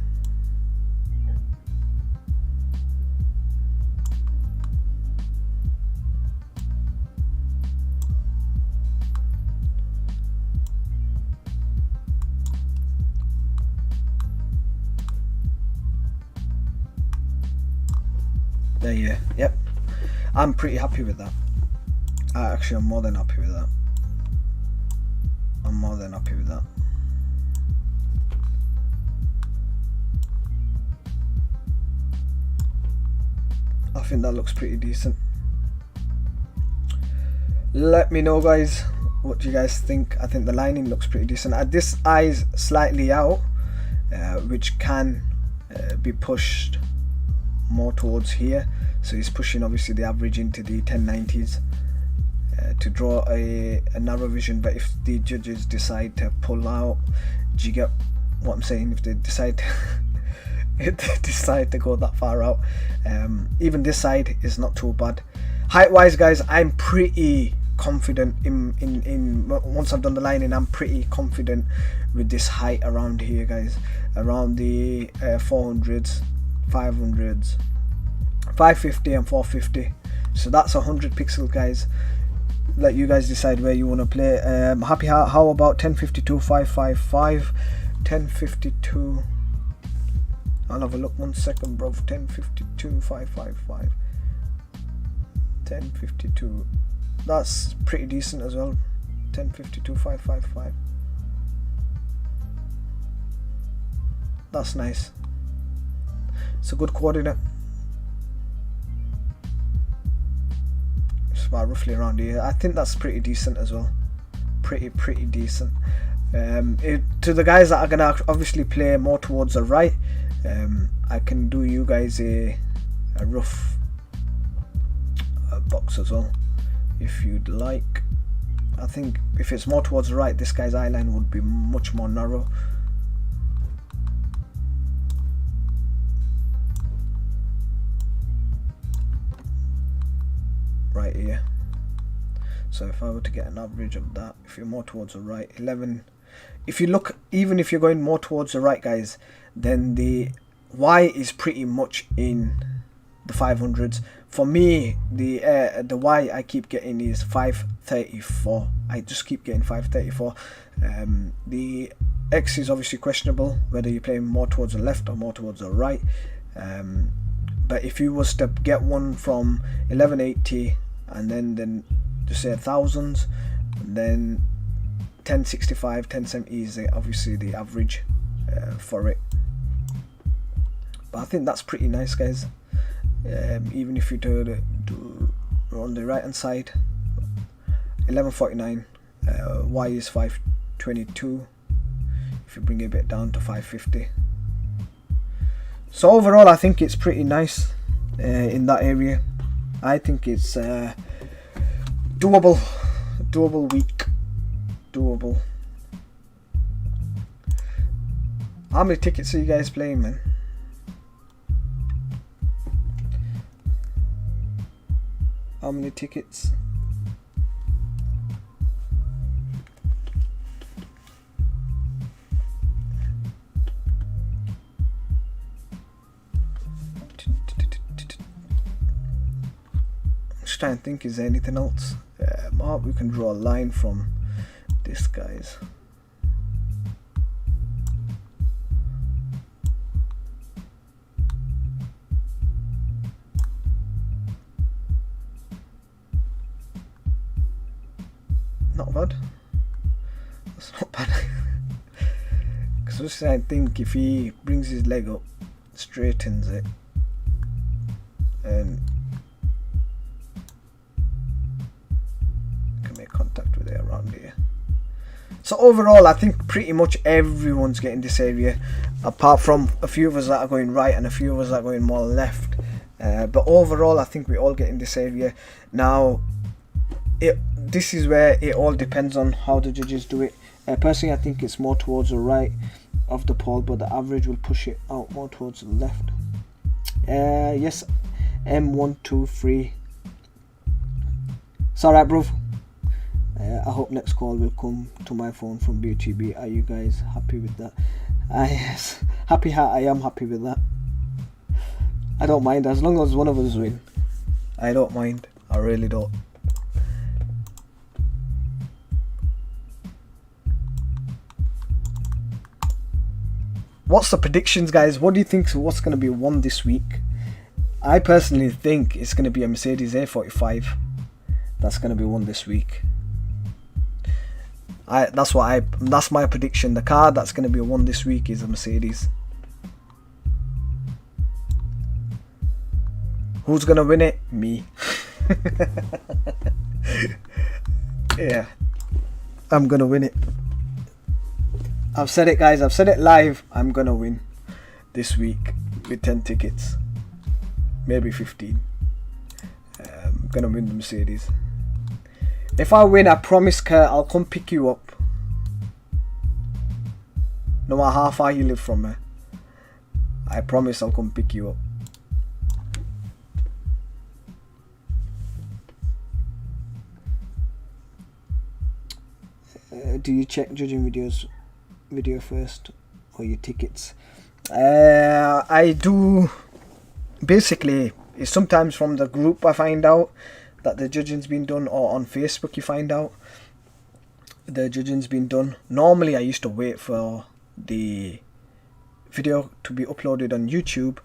There you go. Yep, I'm pretty happy with that. Actually, I'm more than happy with that. I'm more than happy with that. I think that looks pretty decent. Let me know, guys, what do you guys think. I think the lining looks pretty decent. This eye's slightly out, which can be pushed more towards here, so he's pushing obviously the average into the 1090s to draw a narrow vision. But if the judges decide to pull out, do you get what I'm saying? If they decide to go that far out, even this side is not too bad. Height wise, guys, I'm pretty confident in once I've done the lining, I'm pretty confident with this height around here, guys, around the 400s, 500s, 550 and 450. So that's 100 pixels, guys. Let you guys decide where you want to play. Happy, how about 1052 555, 1052, I'll have a look, 1 second, bro. 1052 555, 1052, that's pretty decent as well. 1052 555, that's nice. It's a good coordinate. It's about roughly around here. I think that's pretty decent as well. Pretty decent. To the guys that are gonna obviously play more towards the right, I can do you guys a rough box as well if you'd like. I think if it's more towards the right, this guy's eye line would be much more narrow. Right here. So if I were to get an average of that, if you're more towards the right, 11, if you look, even if you're going more towards the right, guys, then the Y is pretty much in the 500s. For me, the Y I keep getting is 534. I just keep getting 534. The X is obviously questionable, whether you're playing more towards the left or more towards the right. But if you was to get one from 1180 and then just say 1000s, and then 1065, 1070 is obviously the average for it. But I think that's pretty nice, guys. Even if you do on the right hand side, 1149, Y is 522. If you bring it a bit down to 550. So overall, I think it's pretty nice in that area. I think it's doable week, doable. How many tickets are you guys playing, man? How many tickets? I'm just trying to think, is there anything else? them out. We can draw a line from this, guys. Not bad. That's not bad. Because I think if he brings his leg up, straightens it, and can make contact with it around here. So overall, I think pretty much everyone's getting this area, apart from a few of us that are going right and a few of us that are going more left. But overall, I think we all get in this area. Now, this is where it all depends on how the judges do it. Personally, I think it's more towards the right of the pole, but the average will push it out more towards the left. Yes, M123. It's alright, bro. I hope next call will come to my phone from BOTB. Are you guys happy with that? Yes, happy. I am happy with that. I don't mind as long as one of us win. I don't mind. I really don't. What's the predictions, guys? What do you think? What's going to be won this week? I personally think it's going to be a Mercedes A45. That's going to be won this week. That's my prediction. The car that's going to be won this week is a Mercedes. Who's going to win it? Me. Yeah, I'm going to win it. I've said it, guys. I've said it live. I'm going to win this week with 10 tickets. Maybe 15. I'm going to win the Mercedes. If I win, I promise, Kurt, I'll come pick you up. No matter how far you live from me. I promise I'll come pick you up. Do you check judging video first or your tickets? I do. Basically, it's sometimes from the group I find out that the judging's been done, or on Facebook you find out the judging's been done. Normally I used to wait for the video to be uploaded on YouTube,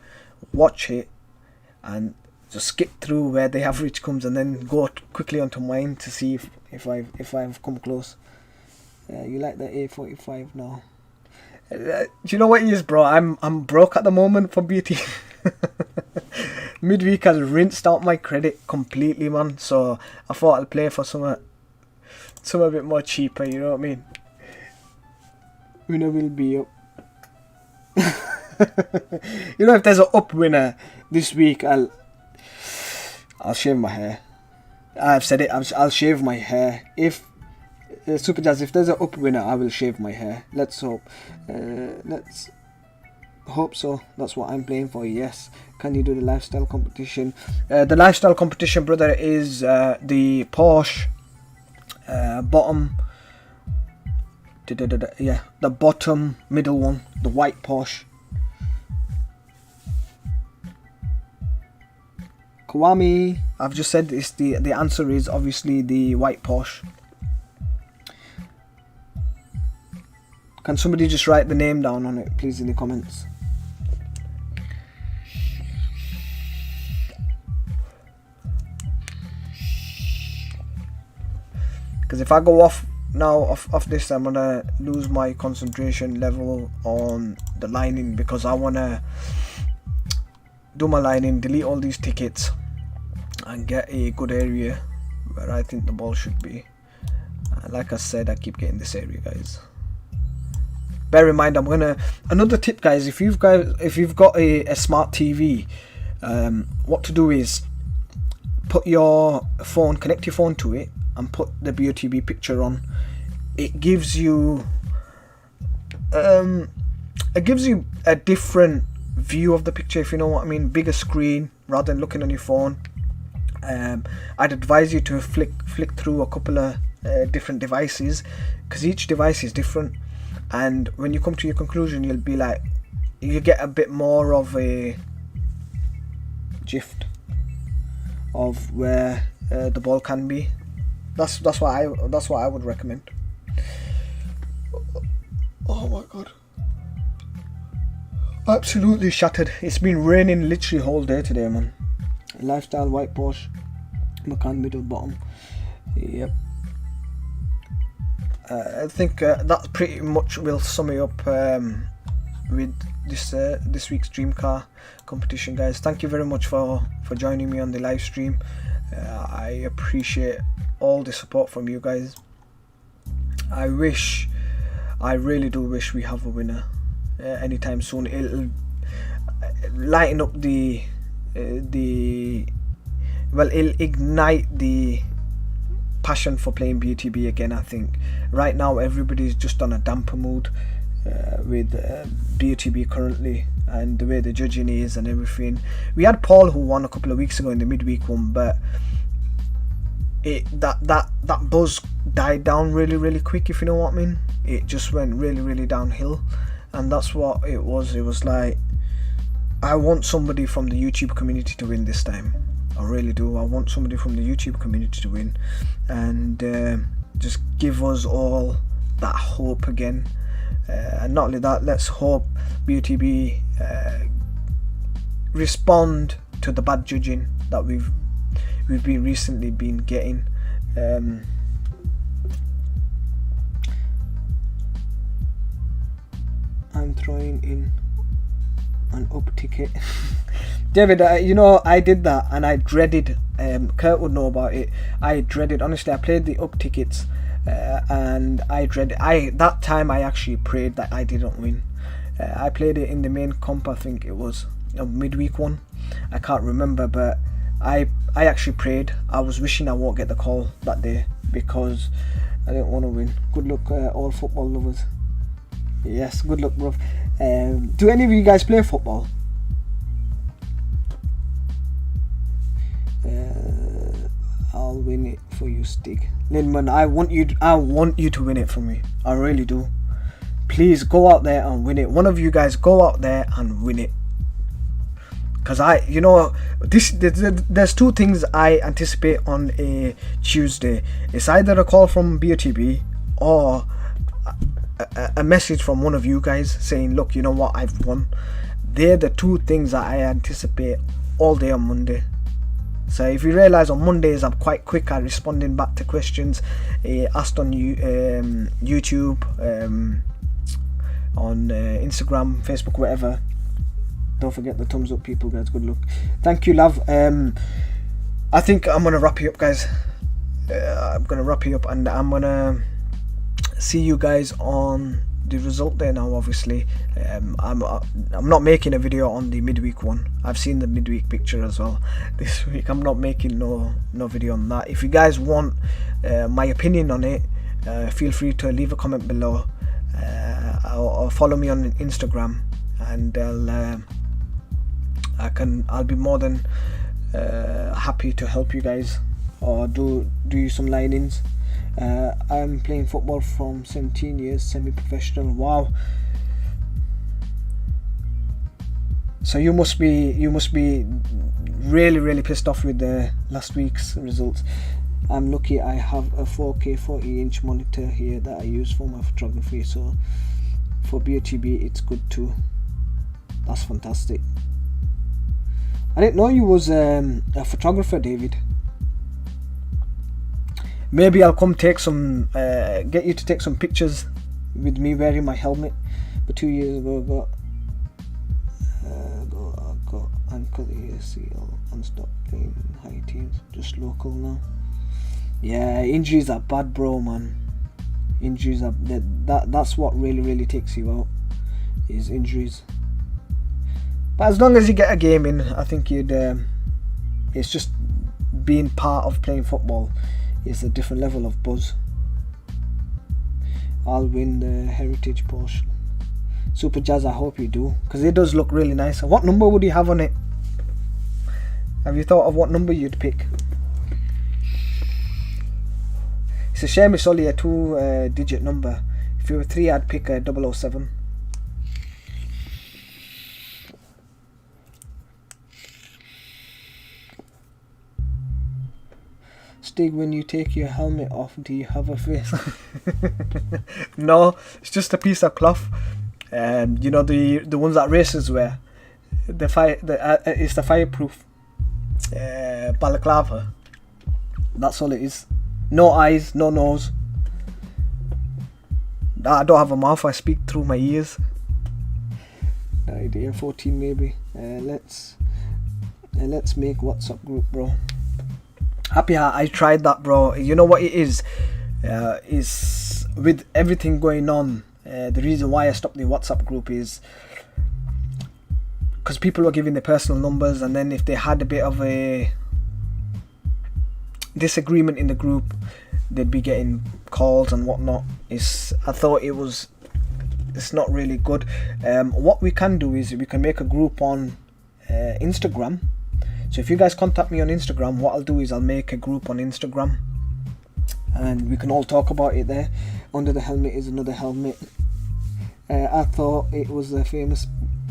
watch it, and just skip through where the average comes, and then go quickly onto mine to see if I've come close. You like the A45 now? Do you know what it is, bro? I'm broke at the moment for beauty. Midweek has rinsed out my credit completely, man. So I thought I'll play for some a bit more cheaper. You know what I mean? Winner will be up. You know, if there's an up winner this week, I'll shave my hair. I've said it. I'll shave my hair. If Super Jazz, if there's an up winner, I will shave my hair. Let's hope. Let's hope so. That's what I'm playing for. Yes. Can you do the lifestyle competition? The lifestyle competition, brother, is the Porsche bottom. Yeah, the bottom middle one, the white Porsche. Kwame, I've just said it's the answer is obviously the white Porsche. Can somebody just write the name down on it, please, in the comments? Because if I go off now off this, I'm gonna lose my concentration level on the lining, because I wanna do my lining, delete all these tickets, and get a good area where I think the ball should be. Like I said, I keep getting this area, guys. Bear in mind, another tip, guys, if you've got a smart TV, what to do is put your phone, connect your phone to it, and put the BOTB picture on. It gives you a different view of the picture, if you know what I mean. Bigger screen rather than looking on your phone. I'd advise you to flick through a couple of different devices, because each device is different, and when you come to your conclusion, you'll be like, you get a bit more of a gist of where the ball can be. That's what I would recommend. Oh my god, absolutely shattered. It's been raining literally whole day today, man. Lifestyle white Porsche, Macan middle bottom. Yep. I think that pretty much will sum it up with this week's dream car competition, guys. Thank you very much for joining me on the live stream. I appreciate all the support from you guys. I really do wish we have a winner anytime soon. It'll lighten up it'll ignite the passion for playing BOTB again. I think right now everybody's just on a damper mood with BOTB currently, and the way the judging is and everything. We had Paul who won a couple of weeks ago in the midweek one, but that buzz died down really quick, if you know what I mean. It just went really downhill, and that's what it was. It was like, I want somebody from the YouTube community to win this time. I really do. I want somebody from the YouTube community to win, and just give us all that hope again. And not only that, let's hope BOTB respond to the bad judging that we've been recently been getting. I'm throwing in an up ticket. David, you know, I did that and I dreaded, Kurt would know about it, I dreaded, honestly, I played the up tickets and I dreaded, that time I actually prayed that I didn't win. I played it in the main comp, I think it was a midweek one, I can't remember, but I actually prayed. I was wishing I won't get the call that day because I didn't want to win. Good luck, all football lovers. Yes, good luck, bro. Do any of you guys play football? I'll win it for you, Stig. Lindman, I want you to win it for me. I really do. Please go out there and win it. One of you guys go out there and win it. Because there's two things I anticipate on a Tuesday. It's either a call from BOTB or a message from one of you guys saying, look, you know what, I've won. They're the two things that I anticipate all day on Monday. So if you realize, on Mondays I'm quite quick at responding back to questions asked on YouTube, on Instagram, Facebook, whatever. Don't forget the thumbs up, people, guys. Good luck. Thank you, love. I think I'm gonna wrap you up, guys. I'm gonna wrap you up, and I'm gonna see you guys on the result day now. Obviously, I'm not making a video on the midweek one. I've seen the midweek picture as well this week. I'm not making no video on that. If you guys want my opinion on it, feel free to leave a comment below, or follow me on Instagram, and I'll be more than happy to help you guys, or do you some line-ins. I'm playing football from 17 years, semi-professional. Wow. So you must be really pissed off with the last week's results. I'm lucky I have a 4K 40-inch monitor here that I use for my photography, so for BOTB it's good too. That's fantastic. I didn't know you was a photographer, David. Maybe I'll come take some, get you to take some pictures with me wearing my helmet. But 2 years ago I got ankle ACL and stopped playing high teams, just local now. Yeah, injuries are bad, bro, man. Injuries are that's what really takes you out, is injuries. But as long as you get a game in, I think you'd. It's just being part of playing football is a different level of buzz. I'll win the Heritage Porsche Super Jazz. I hope you do, because it does look really nice. What number would you have on it? Have you thought of what number you'd pick? It's a shame it's only a 2-digit number. If you were 3, I'd pick a 007. Stig, when you take your helmet off, do you have a face? No, it's just a piece of cloth. You know, the ones that racers wear. It's the fireproof balaclava. That's all it is. No eyes, no nose. I don't have a mouth. I speak through my ears. Idea 14 maybe. Let's make WhatsApp group, bro. Happy I tried that, bro. You know what it is? Is with everything going on. The reason why I stopped the WhatsApp group is because people were giving their personal numbers, and then if they had a bit of a disagreement in the group, they'd be getting calls and whatnot. I thought it's not really good. What we can do is we can make a group on Instagram. So if you guys contact me on Instagram, what I'll do is I'll make a group on Instagram and we can all talk about it there. Under the helmet is another helmet. I thought it was a famous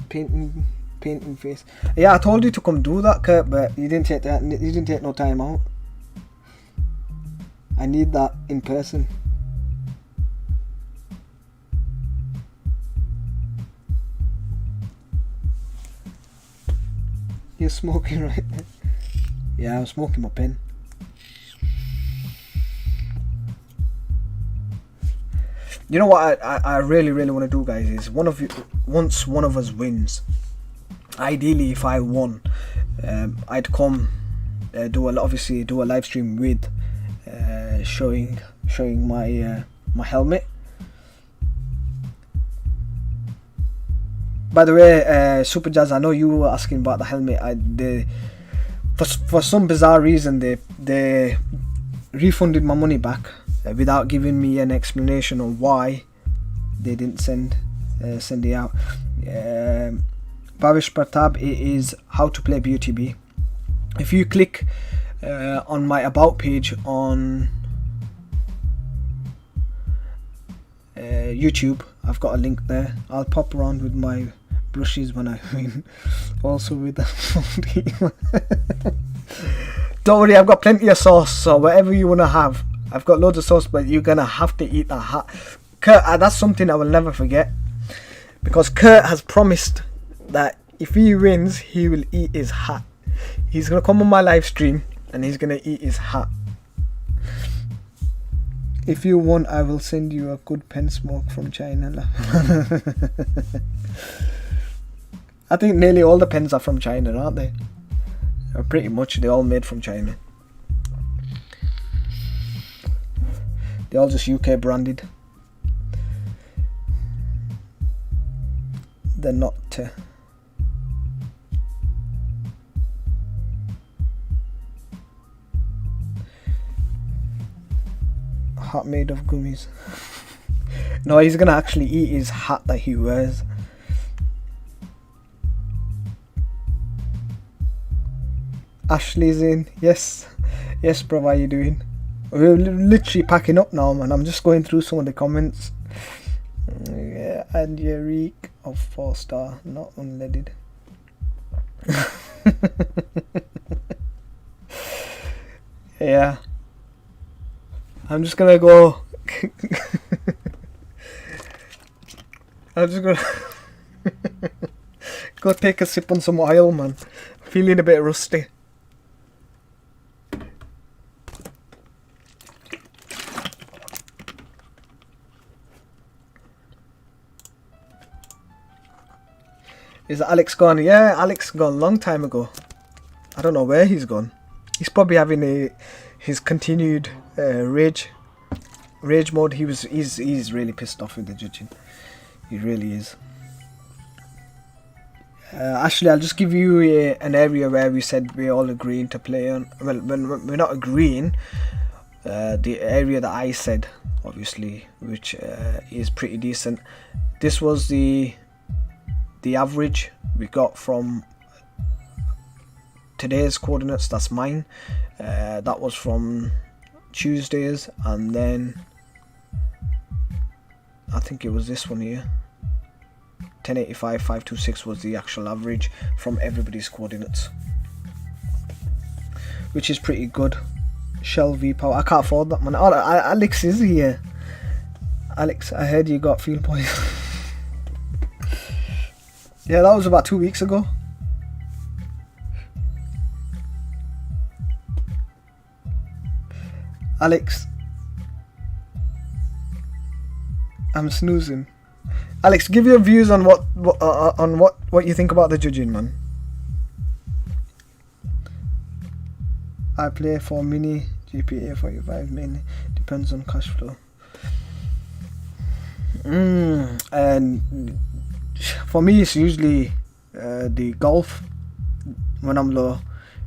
painting face. Yeah, I told you to come do that, Kurt, but you didn't take that. You didn't take no time out. I need that in person. You're smoking right there. Yeah, I'm smoking my pen. You know what I really want to do, guys, is once one of us wins, ideally if I won, I'd come do a live stream with showing my my helmet. By the way, Super Jazz, I know you were asking about the helmet. For some bizarre reason, they refunded my money back without giving me an explanation of why they didn't send it out. Bhavish Pratap, it is how to play BOTB. If you click on my about page on YouTube, I've got a link there. I'll pop around with my brushes when I win. Also with the don't worry, I've got plenty of sauce, so whatever you want to have, I've got loads of sauce, but you're gonna have to eat that hat. Kurt, that's something I will never forget, because Kurt has promised that if he wins, he will eat his hat. He's gonna come on my live stream and he's gonna eat his hat. If you want, I will send you a good pen smoke from China. I think nearly all the pens are from China, aren't they? Or pretty much, they're all made from China. They're all just UK branded. They're not hat made of gummies. No, he's gonna actually eat his hat that he wears. Ashley's in. Yes, bro, how you doing? We're literally packing up now, man. I'm just going through some of the comments. Yeah, and Eureka of 4-star, not unleaded. Yeah, I'm just gonna go. I'm just gonna go take a sip on some oil, man. Feeling a bit rusty. Is Alex gone? Yeah, Alex gone a long time ago. I don't know where he's gone. He's probably having his continued rage mode. He's really pissed off with the judging. He really is. Actually, I'll just give you an area where we said we're all agreeing to play on. Well, when we're not agreeing, the area that I said, obviously, which is pretty decent. This was the average we got from today's coordinates. That's mine. That was from Tuesdays, and then I think it was this one here. 1085 526 was the actual average from everybody's coordinates, which is pretty good. Shell V Power. I can't afford that, man. Oh, Alex is here. Alex, I heard you got field points. Yeah, that was about 2 weeks ago. Alex, I'm snoozing. Alex, give your views on what you think about the judging, man. I play for mini GPA 45 mainly. Depends on cash flow. And for me, it's usually the golf when I'm low.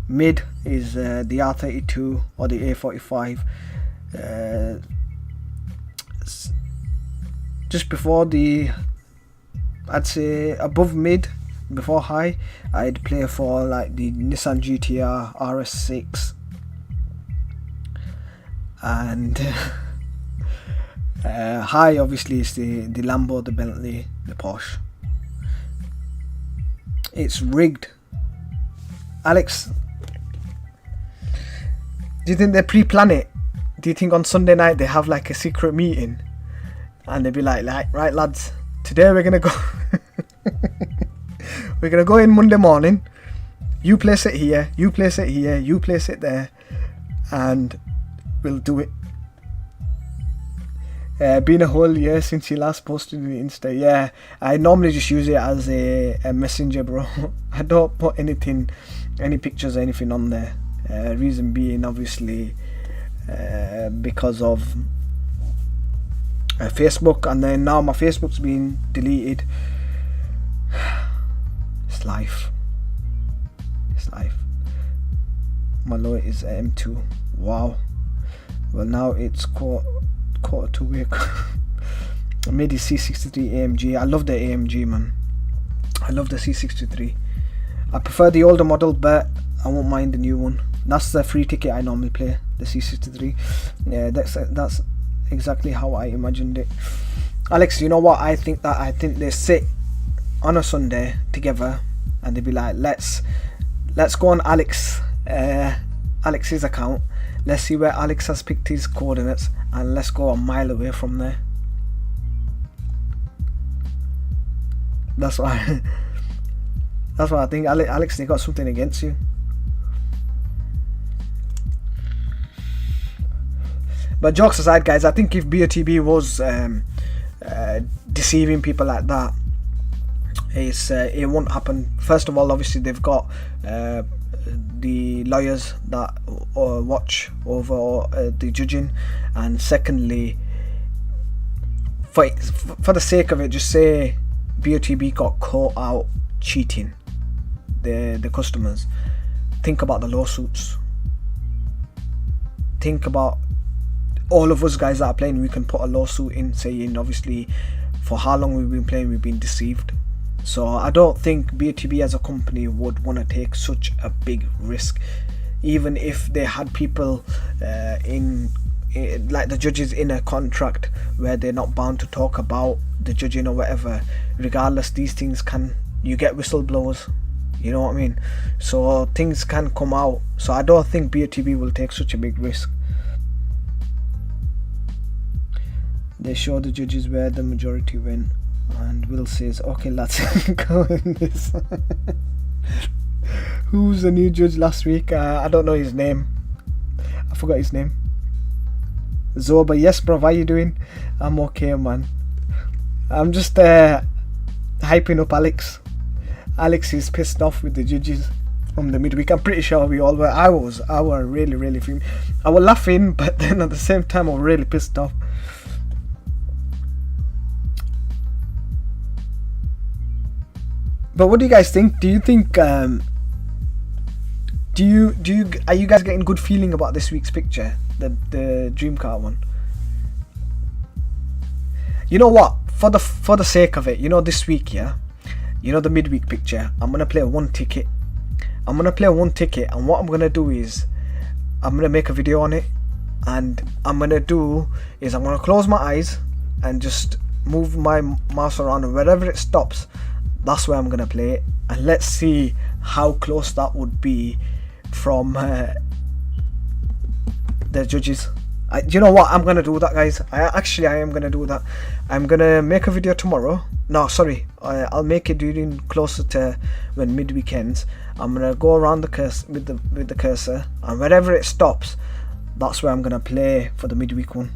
Mid is the R32 or the A45. Just before the, I'd say above mid, before high, I'd play for like the Nissan GTR RS6 and high obviously is the Lambo, the Bentley, the Porsche. It's rigged. Alex, do you think they pre-plan it? Do you think on Sunday night they have like a secret meeting and they'd be like right lads, today we're gonna go we're gonna go in Monday morning, you place it here, you place it here, you place it there, and we'll do it. Been a whole year since you last posted the Insta. Yeah, I normally just use it as a messenger, bro. I don't put any pictures or anything on there. Reason being, obviously, because of Facebook, and then now my Facebook's been deleted. It's life. It's life. My low is M2. Wow. Well, now it's quarter to week. I made the C63 AMG. I love the AMG, man. I love the C63. I prefer the older model, but I won't mind the new one. That's the free ticket I normally play, the C63. Yeah, that's exactly how I imagined it. Alex, you know what? I think they sit on a Sunday together and they be like, let's go on Alex's account. Let's see where Alex has picked his coordinates, and let's go a mile away from there. That's why. That's why I think Alex, they got something against you. But jokes aside, guys, I think if BOTB was deceiving people like that, it won't happen. First of all, obviously they've got the lawyers that watch over the judging, and secondly, for the sake of it, just say BOTB got caught out cheating the customers. Think about the lawsuits. Think about all of us guys that are playing. We can put a lawsuit in saying, obviously, for how long we've been playing, we've been deceived. So I don't think BOTB as a company would want to take such a big risk, even if they had people like the judges in a contract where they're not bound to talk about the judging or whatever. Regardless, these things you get whistleblowers, you know what I mean? So things can come out. So I don't think BOTB will take such a big risk. They show the judges where the majority win. And Will says, okay lads, go in this. Who's the new judge last week? I don't know his name. I forgot his name. Zoba, yes bro, how you doing? I'm okay, man. I'm just hyping up Alex. Alex is pissed off with the judges from the midweek. I'm pretty sure we all were. I was really feeling. I was laughing, but then at the same time I was really pissed off. But what do you guys think? Do you think are you guys getting good feeling about this week's picture, the dream car one? You know what, for the sake of it, you know, this week, yeah, you know, the midweek picture, I'm gonna play one ticket. And what I'm gonna do is I'm gonna make a video on it, and I'm gonna close my eyes and just move my mouse around, and wherever it stops, that's where I'm gonna play it, and let's see how close that would be from the judges. You know what? I'm gonna do that, guys. I am gonna do that. I'm gonna make a video tomorrow. No, sorry. I'll make it during closer to when midweek ends. I'm gonna go around the cursor with the cursor, and wherever it stops, that's where I'm gonna play for the midweek one.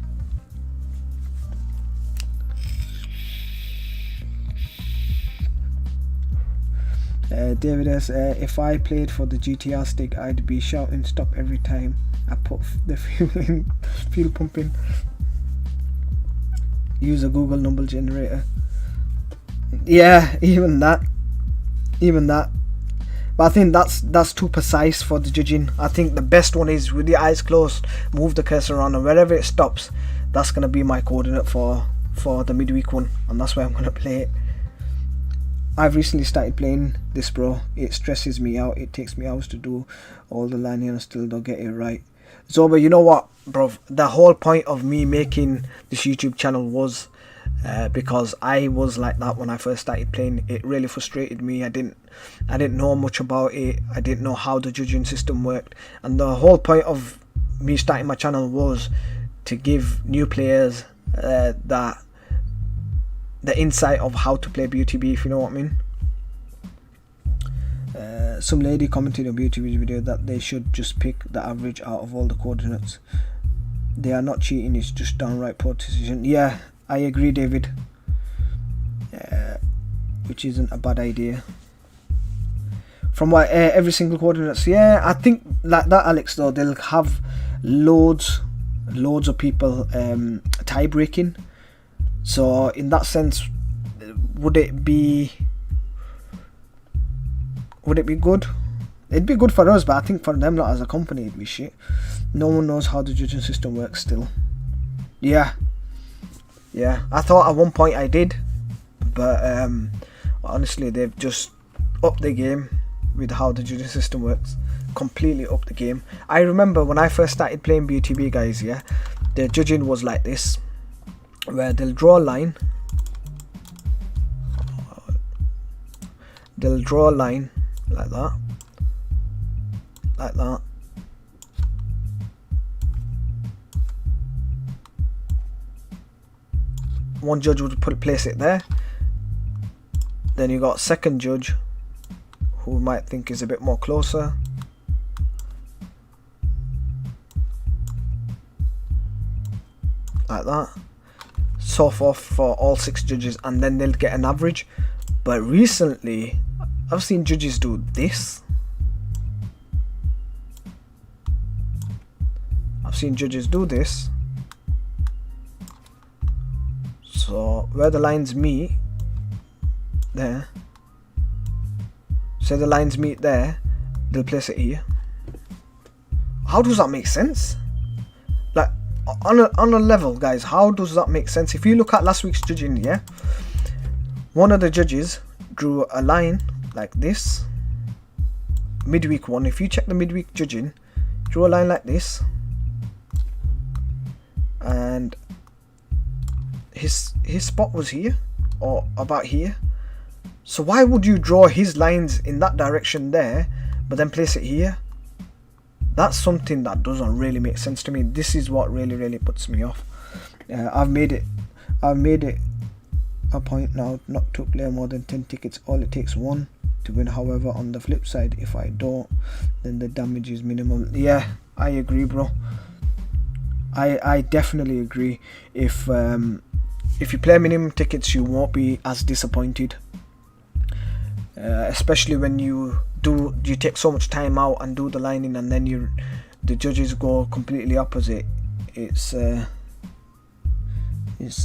David says, if I played for the GTR STIG, I'd be shouting stop every time I put the fuel pump in. Use a Google number generator. Yeah, even that. But I think that's too precise for the judging. I think the best one is with your eyes closed, move the cursor around, and wherever it stops, that's gonna be my coordinate for the midweek one, and that's where I'm gonna play it. I've recently started playing this, bro. It stresses me out. It takes me hours to do all the lining and still don't get it right. So, but you know what, bro? The whole point of me making this YouTube channel was because I was like that when I first started playing. It really frustrated me. I didn't know much about it. I didn't know how the judging system worked. And the whole point of me starting my channel was to give new players the insight of how to play BOTB, if you know what I mean. Some lady commented on BOTB's video that they should just pick the average out of all the coordinates. They are not cheating, it's just downright poor decision. Yeah, I agree, David. Which isn't a bad idea. From what every single coordinates, yeah, I think like that, Alex, though, they'll have loads of people tie breaking. So in that sense, would it be good? It'd be good for us, but I think for them, not as a company, it'd be shit. No one knows how the judging system works still. Yeah, I thought at one point I did, but honestly, they've just upped the game with how the judging system works. Completely upped the game. I remember when I first started playing BOTB, guys, yeah, the judging was like this, where they'll draw a line. They'll draw a line like that. Like that. One judge would place it there. Then you got second judge, who might think is a bit more closer. Like that. So forth for all 6 judges, and then they'll get an average. But recently I've seen judges do this. So where the lines meet there, say the lines meet there, they'll place it here. How does that make sense? Like on a level, guys, how does that make sense? If you look at last week's judging, yeah, one of the judges drew a line like this. Midweek one, if you check the midweek judging, drew a line like this, and his spot was here, or about here. So why would you draw his lines in that direction there, but then place it here? That's something that doesn't really make sense to me. This is what really puts me off. I've made it a point now not to play more than 10 tickets. All it takes 1 to win. However, on the flip side, if I don't, then the damage is minimal. Yeah, I agree, bro. I definitely agree. If you play minimum tickets, you won't be as disappointed. Especially when you take so much time out and do the lining, and then the judges go completely opposite. It's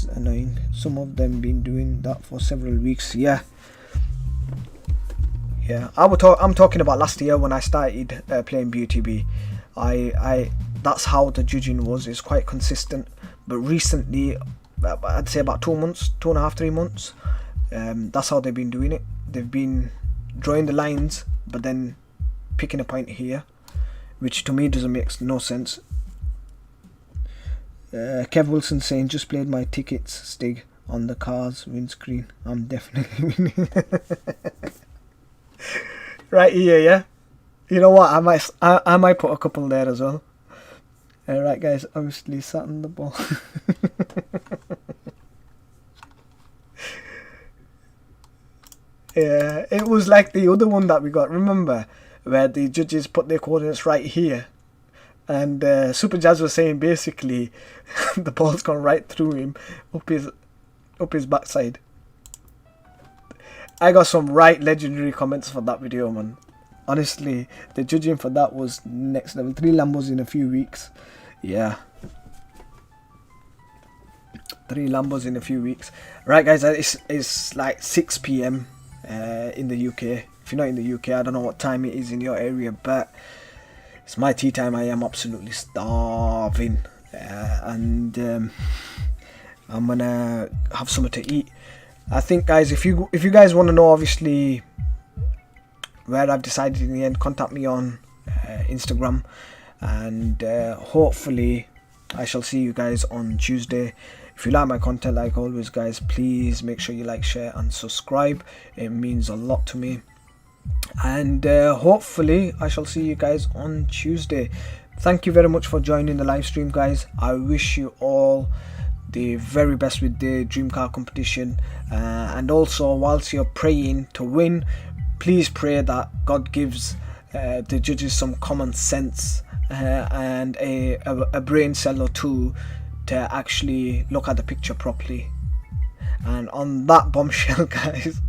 annoying. Some of them been doing that for several weeks. Yeah, I'm talking about last year when I started playing BOTB. That's how the judging was. It's quite consistent. But recently, I'd say about 2 months, 2.5, 3 months, that's how they've been doing it. They've been drawing the lines, but then picking a point here, which to me doesn't make no sense. Kev Wilson saying, just played my tickets, Stig, on the car's windscreen. I'm definitely winning. Right here, yeah. You know what? I might put a couple there as well. Right guys, obviously sat on the ball. Yeah, it was like the other one that we got, remember, where the judges put their coordinates right here, and Super Jazz was saying basically the ball's gone right through him, up his backside. I got some right legendary comments for that video, man. Honestly, the judging for that was next level. 3 Lambos in a few weeks. Yeah, 3 Lambos in a few weeks. Right guys, it's like 6 p.m. In the UK. If you're not in the UK, I don't know what time it is in your area, but it's my tea time. I am absolutely starving, and I'm gonna have something to eat. I think guys, if you guys want to know obviously where I've decided in the end, contact me on Instagram, and hopefully I shall see you guys on Tuesday. If you like my content, like always guys, please make sure you like, share and subscribe. It means a lot to me, and hopefully I shall see you guys on Tuesday. Thank you very much for joining the live stream guys. I wish you all the very best with the dream car competition, and also whilst you're praying to win, please pray that God gives the judges some common sense and a brain cell or two to actually look at the picture properly. And on that bombshell guys,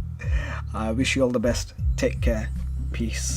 I wish you all the best. Take care. Peace.